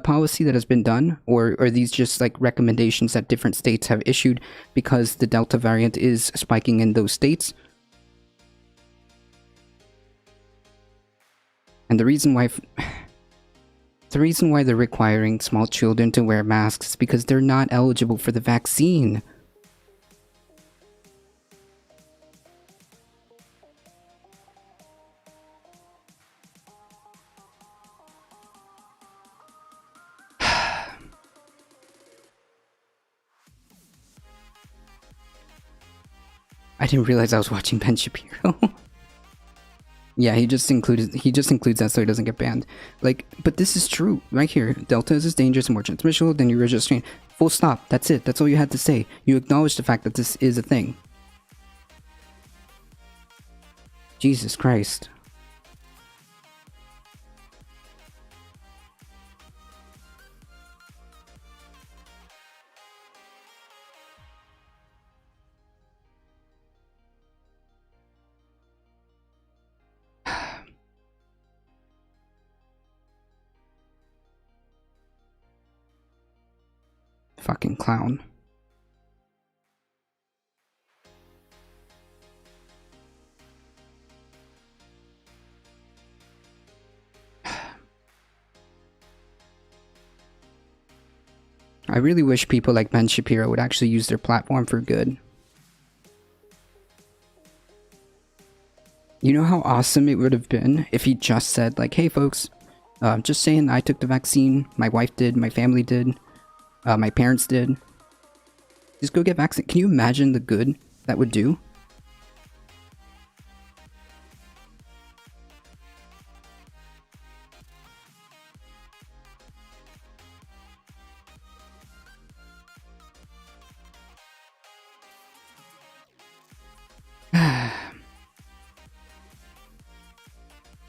policy that has been done, or are these just like recommendations that different states have issued because the Delta variant is spiking in those states? And the reason why they're requiring small children to wear masks is because they're not eligible for the vaccine. I didn't realize I was watching Ben Shapiro. Yeah, he just includes that so he doesn't get banned. Like, but this is true right here. Delta is as dangerous and more transmissible than your original strain. Full stop. That's it. That's all you had to say. You acknowledge the fact that this is a thing. Jesus Christ. Fucking clown. I really wish people like Ben Shapiro would actually use their platform for good. You know how awesome it would have been if he just said, like, "Hey folks, just saying, I took the vaccine, my wife did, my family did, my parents did. Just go get vaccinated." Can you imagine the good that would do?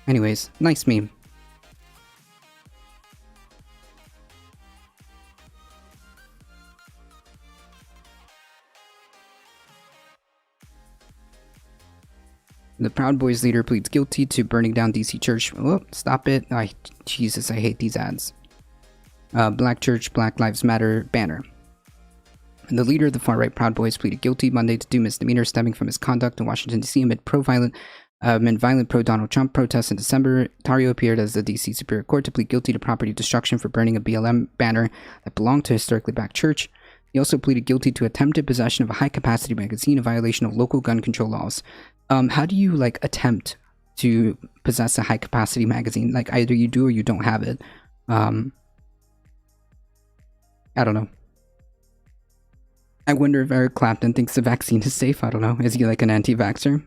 Anyways, nice meme. The Proud Boys leader pleads guilty to burning down DC church. Oh, stop it. Jesus, I hate these ads. Black Church, Black Lives Matter banner. The leader of the far-right Proud Boys pleaded guilty Monday to 2 misdemeanors stemming from his conduct in Washington, D.C. amid violent pro-Donald Trump protests in December. Tarrio appeared as the D.C. Superior Court to plead guilty to property destruction for burning a BLM banner that belonged to a historically black church. He also pleaded guilty to attempted possession of a high-capacity magazine, a violation of local gun control laws. How do you, attempt to possess a high-capacity magazine? Either you do or you don't have it. I don't know. I wonder if Eric Clapton thinks the vaccine is safe. I don't know. Is he an anti-vaxxer?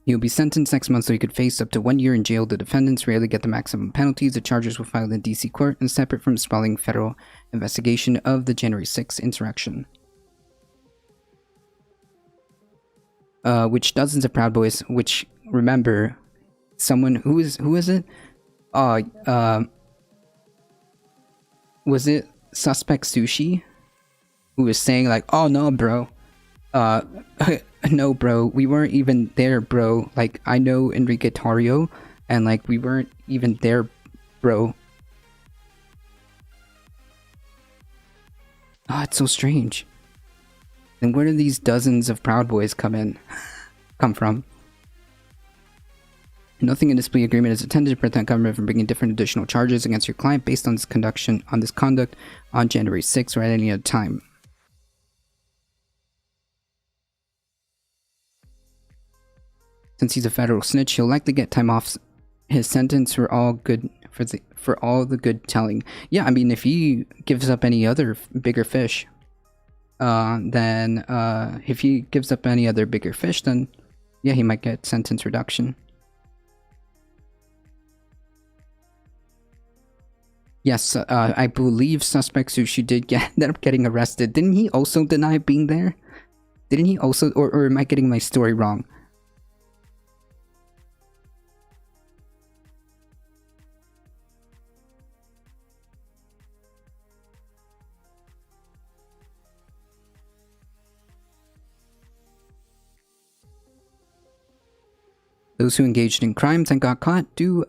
He'll be sentenced next month, so he could face up to 1 year in jail. The defendants rarely get the maximum penalties. The charges were filed in D.C. court and separate from sprawling federal investigation of the January 6th insurrection. Which dozens of Proud Boys, which, remember, someone, who is it? Was it Suspect Sushi? Who was saying oh no bro, no bro, we weren't even there bro, I know Enrique Tarrio, and we weren't even there bro. Oh, it's so strange. And where do these dozens of Proud Boys come from? Nothing in this plea agreement is intended to prevent government from bringing different additional charges against your client based on this conduct on January 6th or at any other time. Since he's a federal snitch, he'll likely get time off his sentence for all the good telling. Yeah, I mean, if he gives up any other bigger fish, then yeah, he might get sentence reduction. Yes, I believe Suspect Sushi did end up getting arrested. Didn't he also deny being there? Didn't he also, or am I getting my story wrong? Those who engaged in crimes and got caught do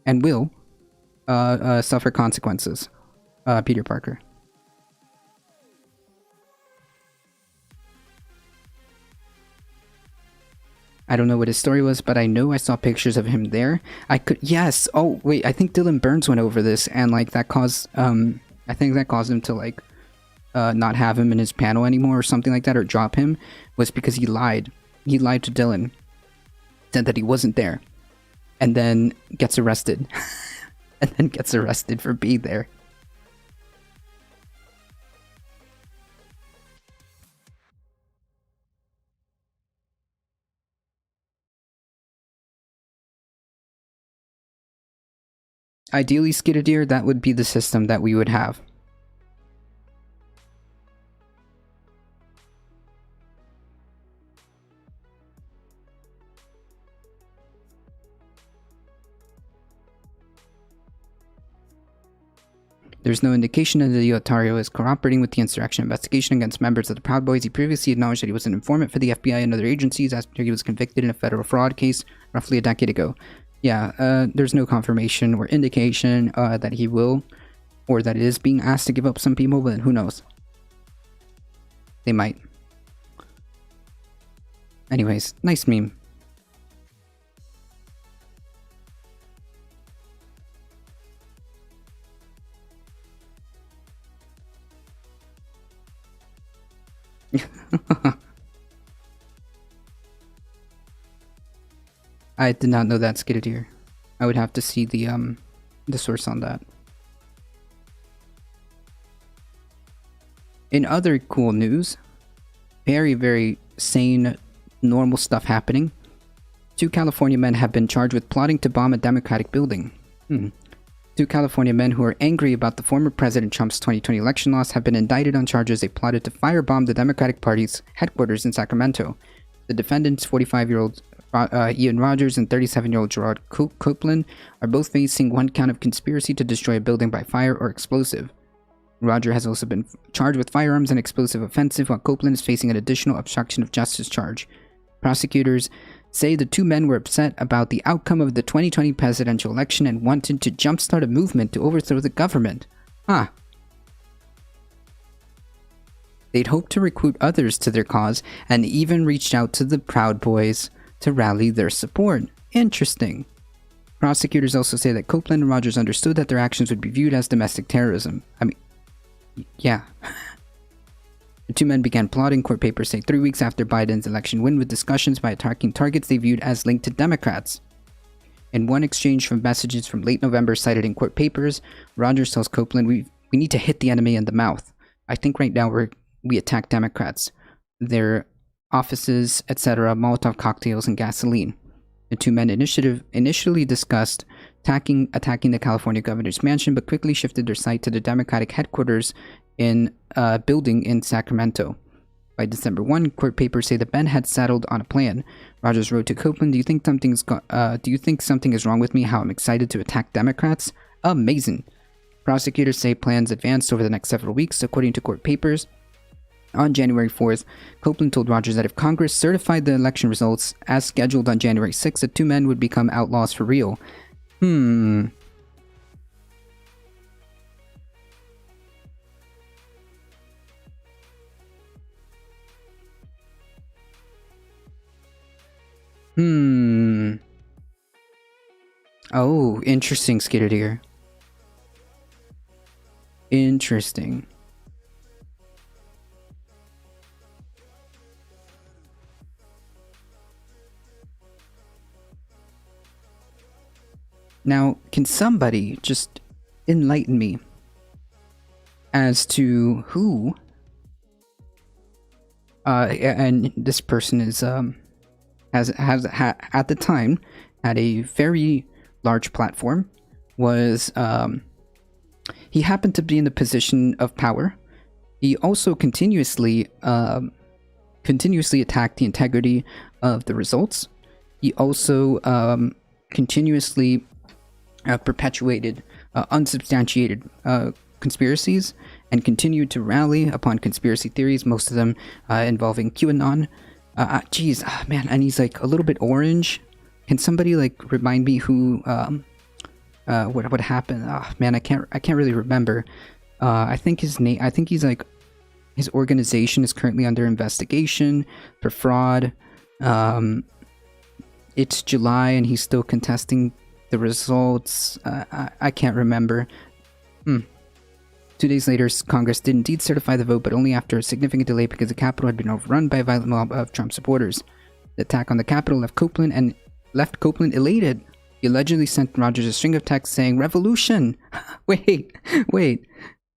and will suffer consequences. Peter Parker. I don't know what his story was, but I know I saw pictures of him there. Yes. Oh wait, I think Dylan Burns went over this, and that caused I think that caused him to not have him in his panel anymore or something like that, or drop him, was because he lied. He lied to Dylan, said that he wasn't there, and then gets arrested. And then gets arrested for being there. Ideally, Skidadier, that would be the system that we would have. There's no indication that Otario is cooperating with the insurrection investigation against members of the Proud Boys. He previously acknowledged that he was an informant for the FBI and other agencies after he was convicted in a federal fraud case roughly a decade ago. Yeah, there's no confirmation or indication that he will, or that it is being asked to give up some people, but who knows? They might. Anyways, nice meme. I did not know that, Skidadier. I would have to see the source on that. In other cool news, very, very sane, normal stuff happening. 2 California men have been charged with plotting to bomb a Democratic building. 2 California men who are angry about the former President Trump's 2020 election loss have been indicted on charges they plotted to firebomb the Democratic Party's headquarters in Sacramento. The defendants, 45-year-old Ian Rogers and 37-year-old Gerard Copeland are both facing one count of conspiracy to destroy a building by fire or explosive. Roger has also been charged with firearms and explosive offensive, while Copeland is facing an additional obstruction of justice charge. Prosecutors say the two men were upset about the outcome of the 2020 presidential election and wanted to jumpstart a movement to overthrow the government. Huh. They'd hoped to recruit others to their cause and even reached out to the Proud Boys to rally their support. Interesting. Prosecutors also say that Copeland and Rogers understood that their actions would be viewed as domestic terrorism. I mean, yeah. The two men began plotting, court papers say, 3 weeks after Biden's election win, with discussions by attacking targets they viewed as linked to Democrats. In one exchange from messages from late November cited in court papers, Rogers tells Copeland, we need to hit the enemy in the mouth. I think right now we attack Democrats, their offices, etc., Molotov cocktails and gasoline. The two men initially discussed attacking the California governor's mansion, but quickly shifted their sight to the Democratic headquarters in a building in Sacramento. By December 1, court papers say the men had settled on a plan. Rogers wrote to Copeland, do you think something is wrong with me, how I'm excited to attack Democrats? Amazing. Prosecutors say plans advanced over the next several weeks, according to court papers. On January 4th, Copeland told Rogers that if Congress certified the election results as scheduled on January 6th, the two men would become outlaws for real. Oh, interesting, Skater Deer. Interesting. Now, can somebody just enlighten me as to who and this person is has at the time had a very large platform, was he happened to be in the position of power. He also continuously attacked the integrity of the results. He also continuously perpetuated unsubstantiated conspiracies and continued to rally upon conspiracy theories, most of them involving QAnon. Man, and he's like a little bit orange. Can somebody like remind me who what happened? Man, I can't really remember. I think his name. I think he's like, his organization is currently under investigation for fraud. It's July and he's still contesting the results. I can't remember. 2 days later, Congress did indeed certify the vote, but only after a significant delay because the Capitol had been overrun by a violent mob of Trump supporters. The attack on the Capitol left Copeland elated. He allegedly sent Rogers a string of texts saying, "Revolution! wait.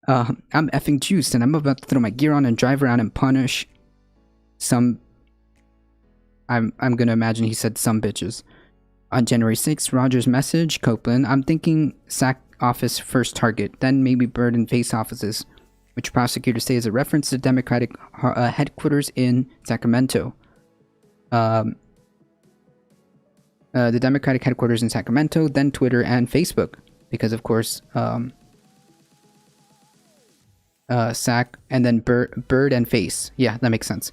I'm effing juiced and I'm about to throw my gear on and drive around and punish some..." I'm gonna imagine he said some bitches. On January 6th, Rogers messaged Copeland, "I'm thinking sack office first target, then maybe bird and face offices," which prosecutors say is a reference to Democratic headquarters in Sacramento. The Democratic headquarters in Sacramento, then Twitter and Facebook, because of course, sack and then bird and face. Yeah, that makes sense.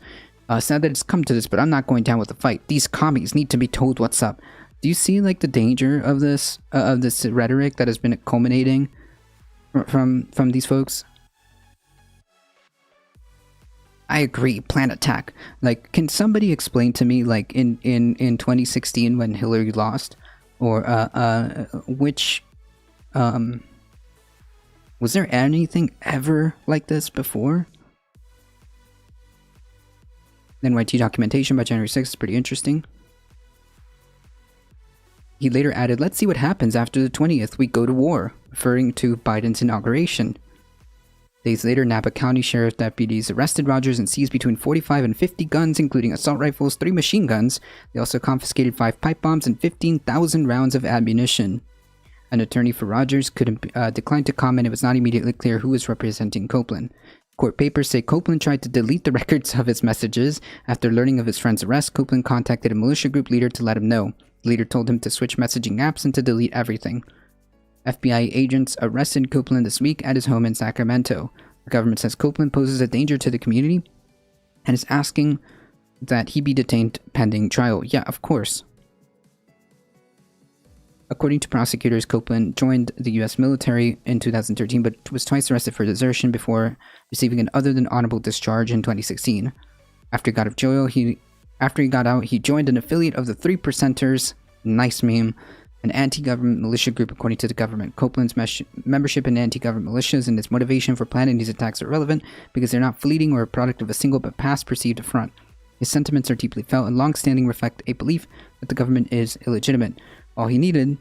Sad that it's come to this, but I'm not going down with the fight. These commies need to be told what's up. Do you see like the danger of this rhetoric that has been culminating from these folks? I agree, plan attack. Like, can somebody explain to me, like in 2016 when Hillary lost, or which was there anything ever like this before? NYT documentation by January 6th is pretty interesting. He later added, "Let's see what happens after the 20th. We go to war," referring to Biden's inauguration. Days later, Napa County Sheriff deputies arrested Rogers and seized between 45 and 50 guns, including assault rifles, 3 machine guns. They also confiscated 5 pipe bombs and 15,000 rounds of ammunition. An attorney for Rogers declined to comment. It was not immediately clear who was representing Copeland. Court papers say Copeland tried to delete the records of his messages. After learning of his friend's arrest, Copeland contacted a militia group leader to let him know. The leader told him to switch messaging apps and to delete everything. FBI agents arrested Copeland this week at his home in Sacramento. The government says Copeland poses a danger to the community and is asking that he be detained pending trial. Yeah, of course. According to prosecutors, Copeland joined the U.S. military in 2013, but was twice arrested for desertion before receiving an other-than-honorable discharge in 2016. After he got out, he joined an affiliate of the Three Percenters, nice meme, an anti-government militia group according to the government. Copeland's membership in anti-government militias and its motivation for planning these attacks are relevant because they're not fleeting or a product of a single but past perceived affront. His sentiments are deeply felt and long-standing reflect a belief that the government is illegitimate. All he needed...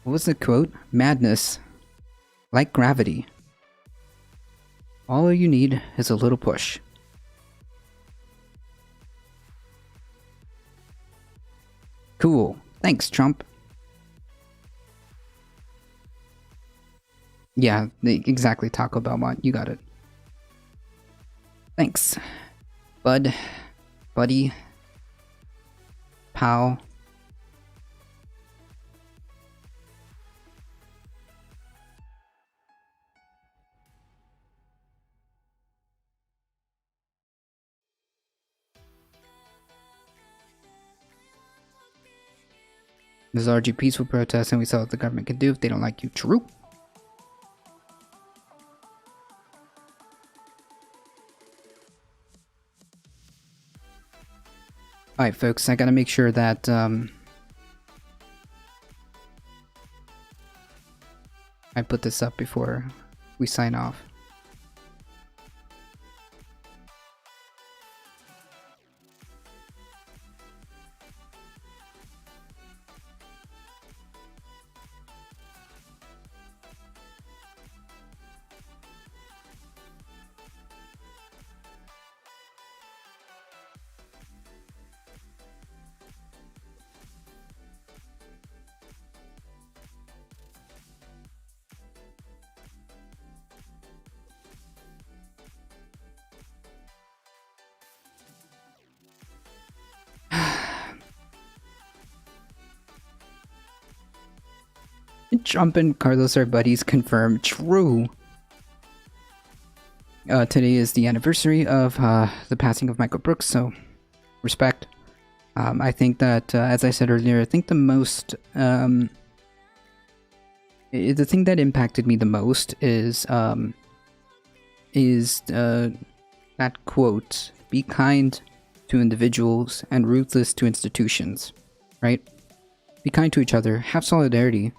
What was the quote? Madness. Like gravity. All you need is a little push. Cool. Thanks, Trump. Yeah, exactly, Taco Belmont. You got it. Thanks. Bud. Buddy. Pal. This is RG peaceful protest, and we saw what the government can do if they don't like you. True. Alright, folks, I gotta make sure that, I put this up before we sign off. Trump and Carlos are buddies, confirmed. True. Today is the anniversary of the passing of Michael Brooks, so respect. I think that, as I said earlier, I think the most... the thing that impacted me the most is that quote, "Be kind to individuals and ruthless to institutions," right? Be kind to each other, have solidarity.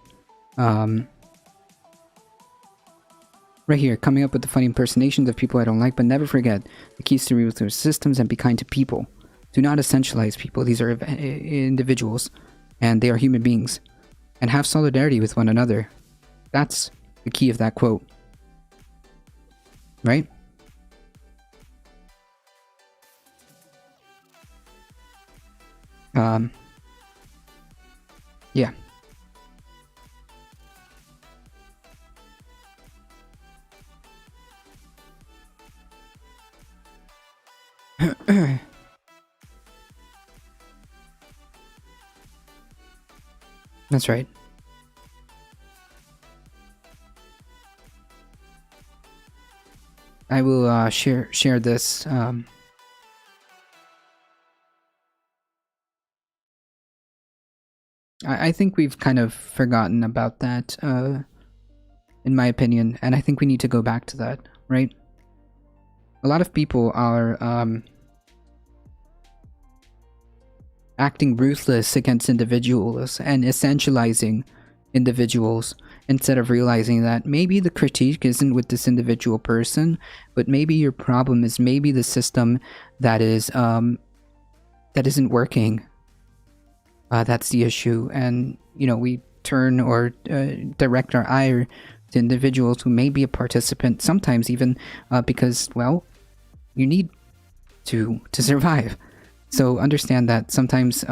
Right here, coming up with the funny impersonations of people I don't like, but never forget the keys to ruthless systems and be kind to people. Do not essentialize people. These are individuals, and they are human beings. And have solidarity with one another. That's the key of that quote. Right? Yeah. That's right. I will share this. I think we've kind of forgotten about that, in my opinion, and I think we need to go back to that, right? A lot of people are acting ruthless against individuals and essentializing individuals instead of realizing that maybe the critique isn't with this individual person, but maybe your problem is maybe the system that is that isn't working. That's the issue, and you know, we turn or direct our ire to individuals who may be a participant, sometimes even because, well, you need to survive. So understand that sometimes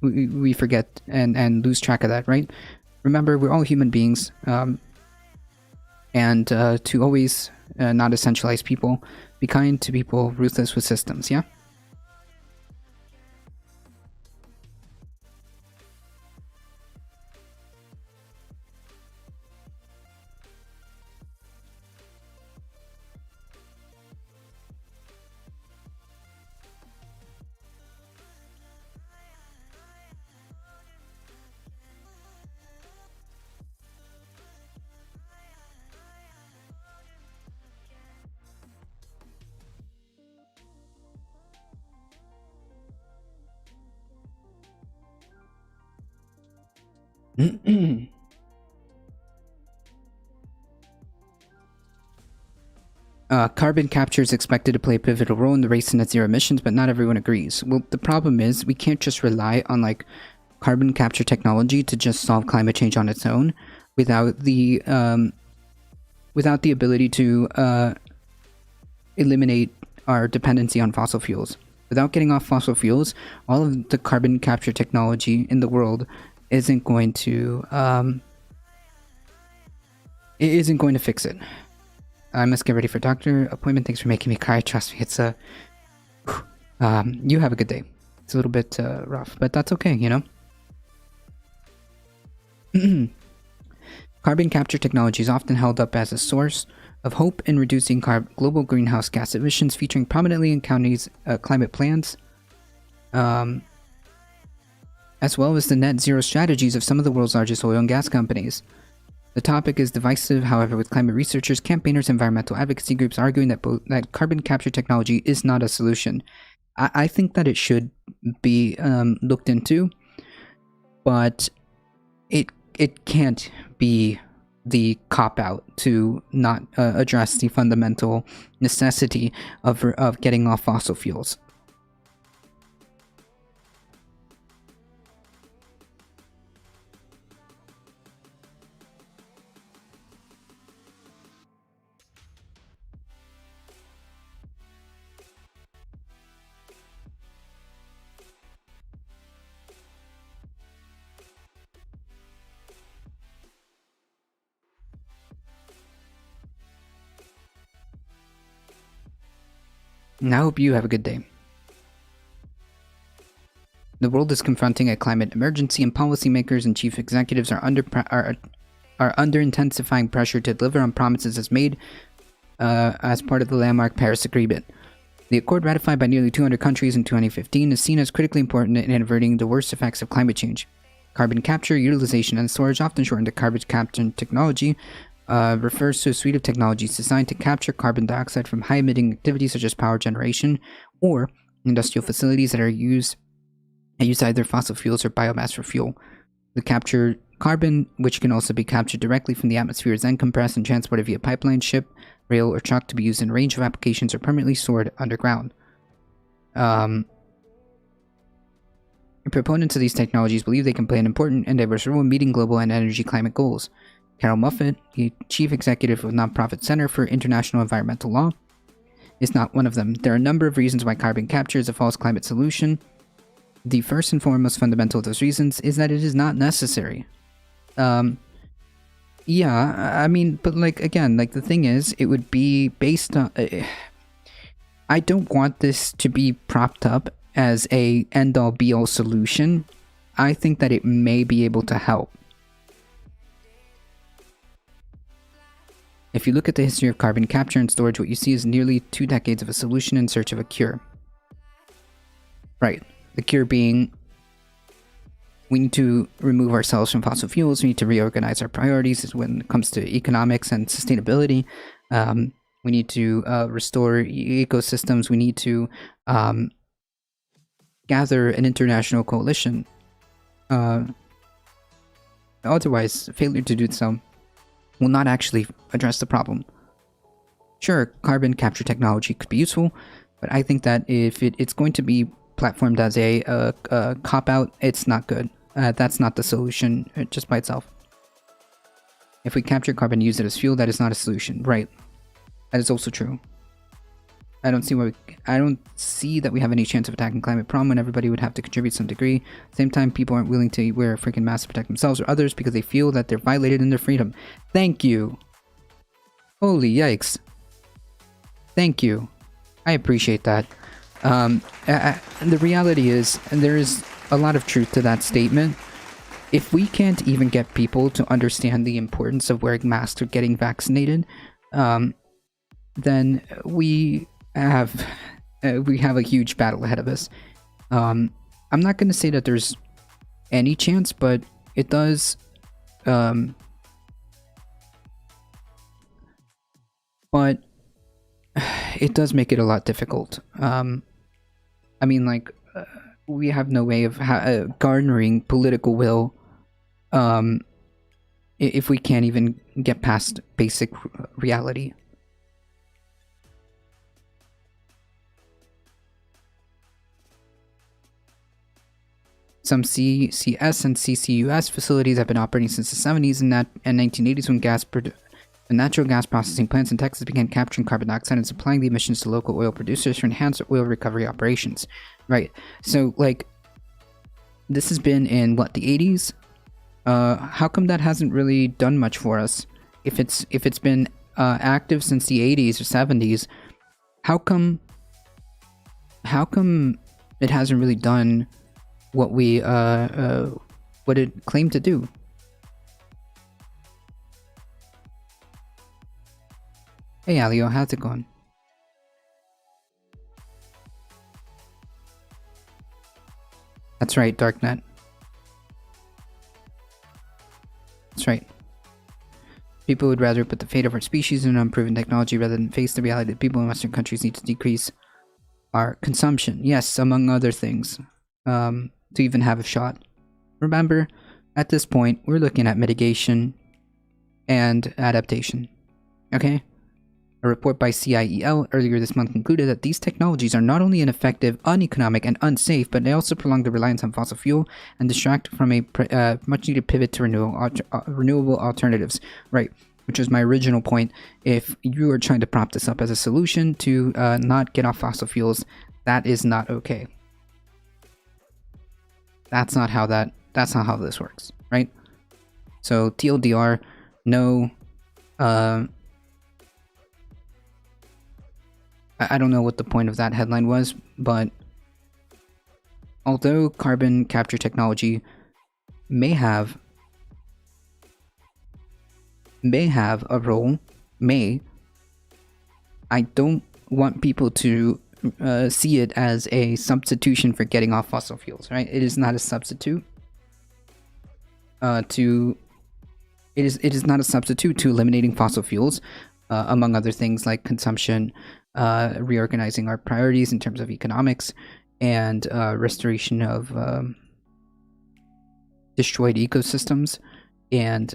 we forget and lose track of that, right? Remember, we're all human beings. and to always not essentialize people, be kind to people, ruthless with systems, yeah? Carbon capture is expected to play a pivotal role in the race to net zero emissions, but not everyone agrees. Well, the problem is we can't just rely on like carbon capture technology to just solve climate change on its own without the ability to eliminate our dependency on fossil fuels. Without getting off fossil fuels, all of the carbon capture technology in the world isn't going to fix it. I must get ready for doctor appointment. Thanks for making me cry. Trust me, it's a. You have a good day. It's a little bit rough, but that's okay, you know. Carbon capture technology is often held up as a source of hope in reducing global greenhouse gas emissions, featuring prominently in counties' climate plans, as well as the net zero strategies of some of the world's largest oil and gas companies. The topic is divisive, however, with climate researchers, campaigners, and environmental advocacy groups arguing that carbon capture technology is not a solution. I think that it should be looked into, but it can't be the cop-out to not address the fundamental necessity of getting off fossil fuels. And I hope you have a good day. The world is confronting a climate emergency, and policymakers and chief executives are under intensifying pressure to deliver on promises as made as part of the landmark Paris Agreement. The accord, ratified by nearly 200 countries in 2015, is seen as critically important in averting the worst effects of climate change. Carbon capture, utilization, and storage, often shortened to carbon capture technology, refers to a suite of technologies designed to capture carbon dioxide from high-emitting activities such as power generation or industrial facilities that use either fossil fuels or biomass for fuel. The captured carbon, which can also be captured directly from the atmosphere, is then compressed and transported via pipeline, ship, rail, or truck to be used in a range of applications or permanently stored underground. Proponents of these technologies believe they can play an important and diverse role in meeting global and energy climate goals. Carol Muffett, the chief executive of nonprofit Center for International Environmental Law, is not one of them. There are a number of reasons why carbon capture is a false climate solution. The first and foremost fundamental of those reasons is that it is not necessary. Yeah, I mean, but like, again, like the thing is, it would be based on... I don't want this to be propped up as a end-all be-all solution. I think that it may be able to help. If you look at the history of carbon capture and storage, what you see is nearly 2 decades of a solution in search of a cure. Right. The cure being, we need to remove ourselves from fossil fuels, we need to reorganize our priorities when it comes to economics and sustainability. We need to restore ecosystems, we need to gather an international coalition. Otherwise, failure to do so will not actually address the problem. Sure, carbon capture technology could be useful, but I think that if it's going to be platformed as a cop-out, it's not good. That's not the solution just by itself. If we capture carbon and use it as fuel, that is not a solution. Right. That is also true. I don't see that we have any chance of attacking climate problem when everybody would have to contribute some degree. At the same time, people aren't willing to wear a freaking mask to protect themselves or others because they feel that they're violated in their freedom. Thank you. Holy yikes. Thank you. I appreciate that. The reality is, there is a lot of truth to that statement. If we can't even get people to understand the importance of wearing masks or getting vaccinated, then we have a huge battle ahead of us. I'm not going to say that there's any chance, but it does. But it does make it a lot difficult. I mean, like, we have no way of garnering political will if we can't even get past basic reality. Some CCS and CCUS facilities have been operating since the 70s and 1980s when natural gas processing plants in Texas began capturing carbon dioxide and supplying the emissions to local oil producers to enhance oil recovery operations. Right. So, like, this has been in, what, the 80s? How come that hasn't really done much for us? If it's been active since the 80s or 70s, how come it hasn't really done what what it claimed to do? Hey Alio, how's it going? That's right, Darknet. That's right. People would rather put the fate of our species in unproven technology rather than face the reality that people in Western countries need to decrease our consumption. Yes, among other things. To even have a shot. Remember, at this point, we're looking at mitigation and adaptation. Okay? A report by CIEL earlier this month concluded that these technologies are not only ineffective, uneconomic, and unsafe, but they also prolong the reliance on fossil fuel and distract from a much-needed pivot to renewable alternatives. Right, which was my original point. If you are trying to prop this up as a solution to not get off fossil fuels, that is not okay. That's not how this works, right? So TLDR, no. I don't know what the point of that headline was, but although carbon capture technology may have a role, I don't want people to see it as a substitution for getting off fossil fuels, right? It is not a substitute it is not a substitute to eliminating fossil fuels, among other things like consumption, reorganizing our priorities in terms of economics, and restoration of destroyed ecosystems, and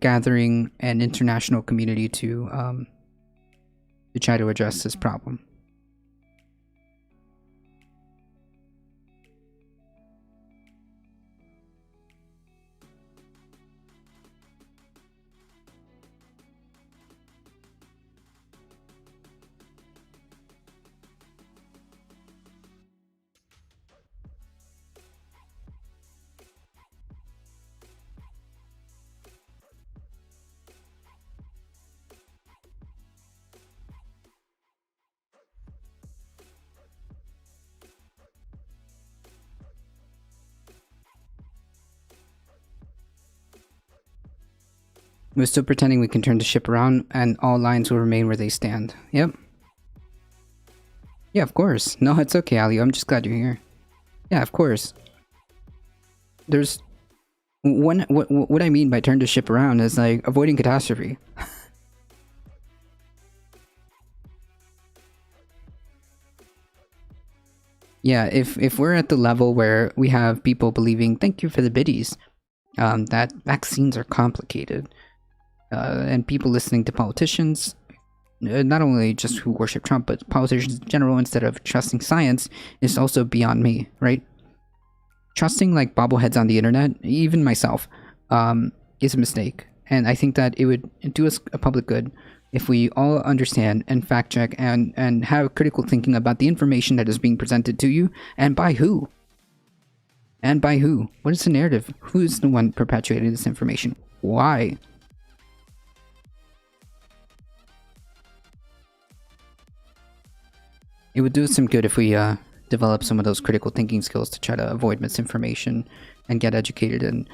gathering an international community to try to address this problem. We're still pretending we can turn the ship around and all lines will remain where they stand. Yep. Yeah, of course. No, it's okay, Ali. I'm just glad you're here. Yeah, of course. There's... What I mean by turn the ship around is, like, avoiding catastrophe. Yeah, if we're at the level where we have people believing, thank you for the biddies, that vaccines are complicated, and people listening to politicians, not only just who worship Trump, but politicians in general, instead of trusting science, is also beyond me, right? Trusting, like, bobbleheads on the internet, even myself, is a mistake. And I think that it would do us a public good if we all understand and fact check and have critical thinking about the information that is being presented to you, and by who. And by who? What is the narrative? Who is the one perpetuating this information? Why? It would do us some good if we develop some of those critical thinking skills to try to avoid misinformation and get educated in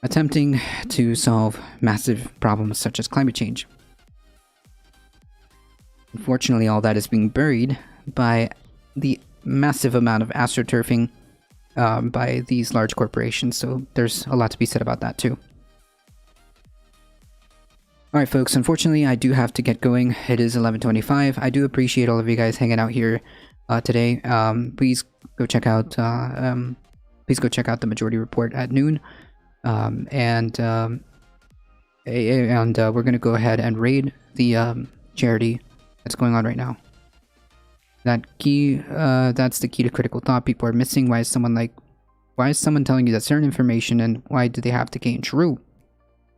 attempting to solve massive problems such as climate change. Unfortunately, all that is being buried by the massive amount of astroturfing by these large corporations, so there's a lot to be said about that too. Alright folks, unfortunately I do have to get going. It is 11:25. I do appreciate all of you guys hanging out here today. Please go check out the Majority Report at noon. And we're gonna go ahead and raid the charity that's going on right now. That key, that's the key to critical thought people are missing. Why is someone telling you that certain information, and why do they have to gain true?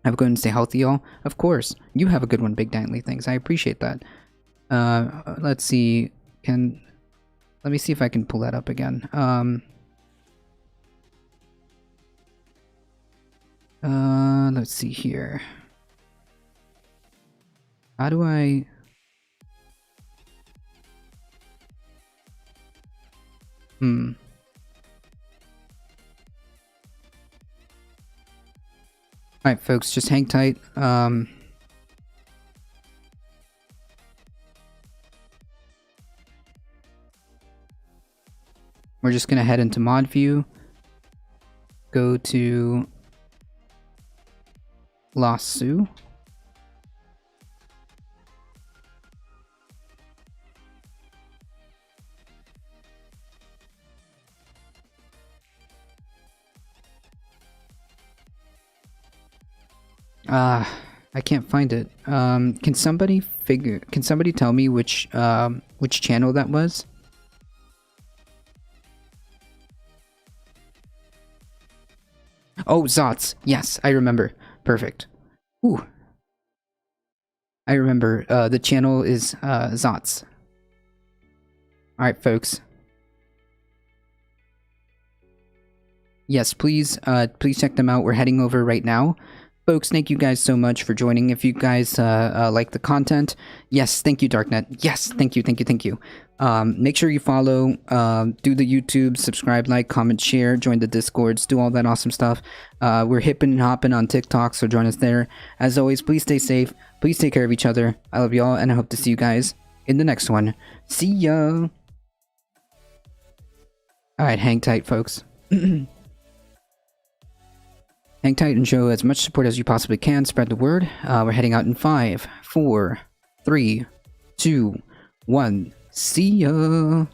Have a good one, stay healthy, y'all. Of course. You have a good one, Big Dantley. Thanks. I appreciate that. Let's see. Let me see if I can pull that up again. Let's see here. How do I... Alright folks, just hang tight. We're just gonna head into mod view. Go to Lasso. I can't find it. Can somebody tell me which channel that was? Oh, Zots. Yes, I remember. Perfect. Ooh. I remember. The channel is Zots. Alright, folks. Yes, please check them out. We're heading over right now. Folks, thank you guys so much for joining. If you guys like the content, yes, thank you, Darknet. Yes, thank you. Make sure you follow, do the YouTube, subscribe, like, comment, share, join the Discords, do all that awesome stuff. We're hipping and hopping on TikTok, so join us there. As always, please stay safe. Please take care of each other. I love y'all, and I hope to see you guys in the next one. See ya! Alright, hang tight, folks. Hang tight and show as much support as you possibly can. Spread the word. We're heading out in 5, 4, 3, 2, 1. See ya!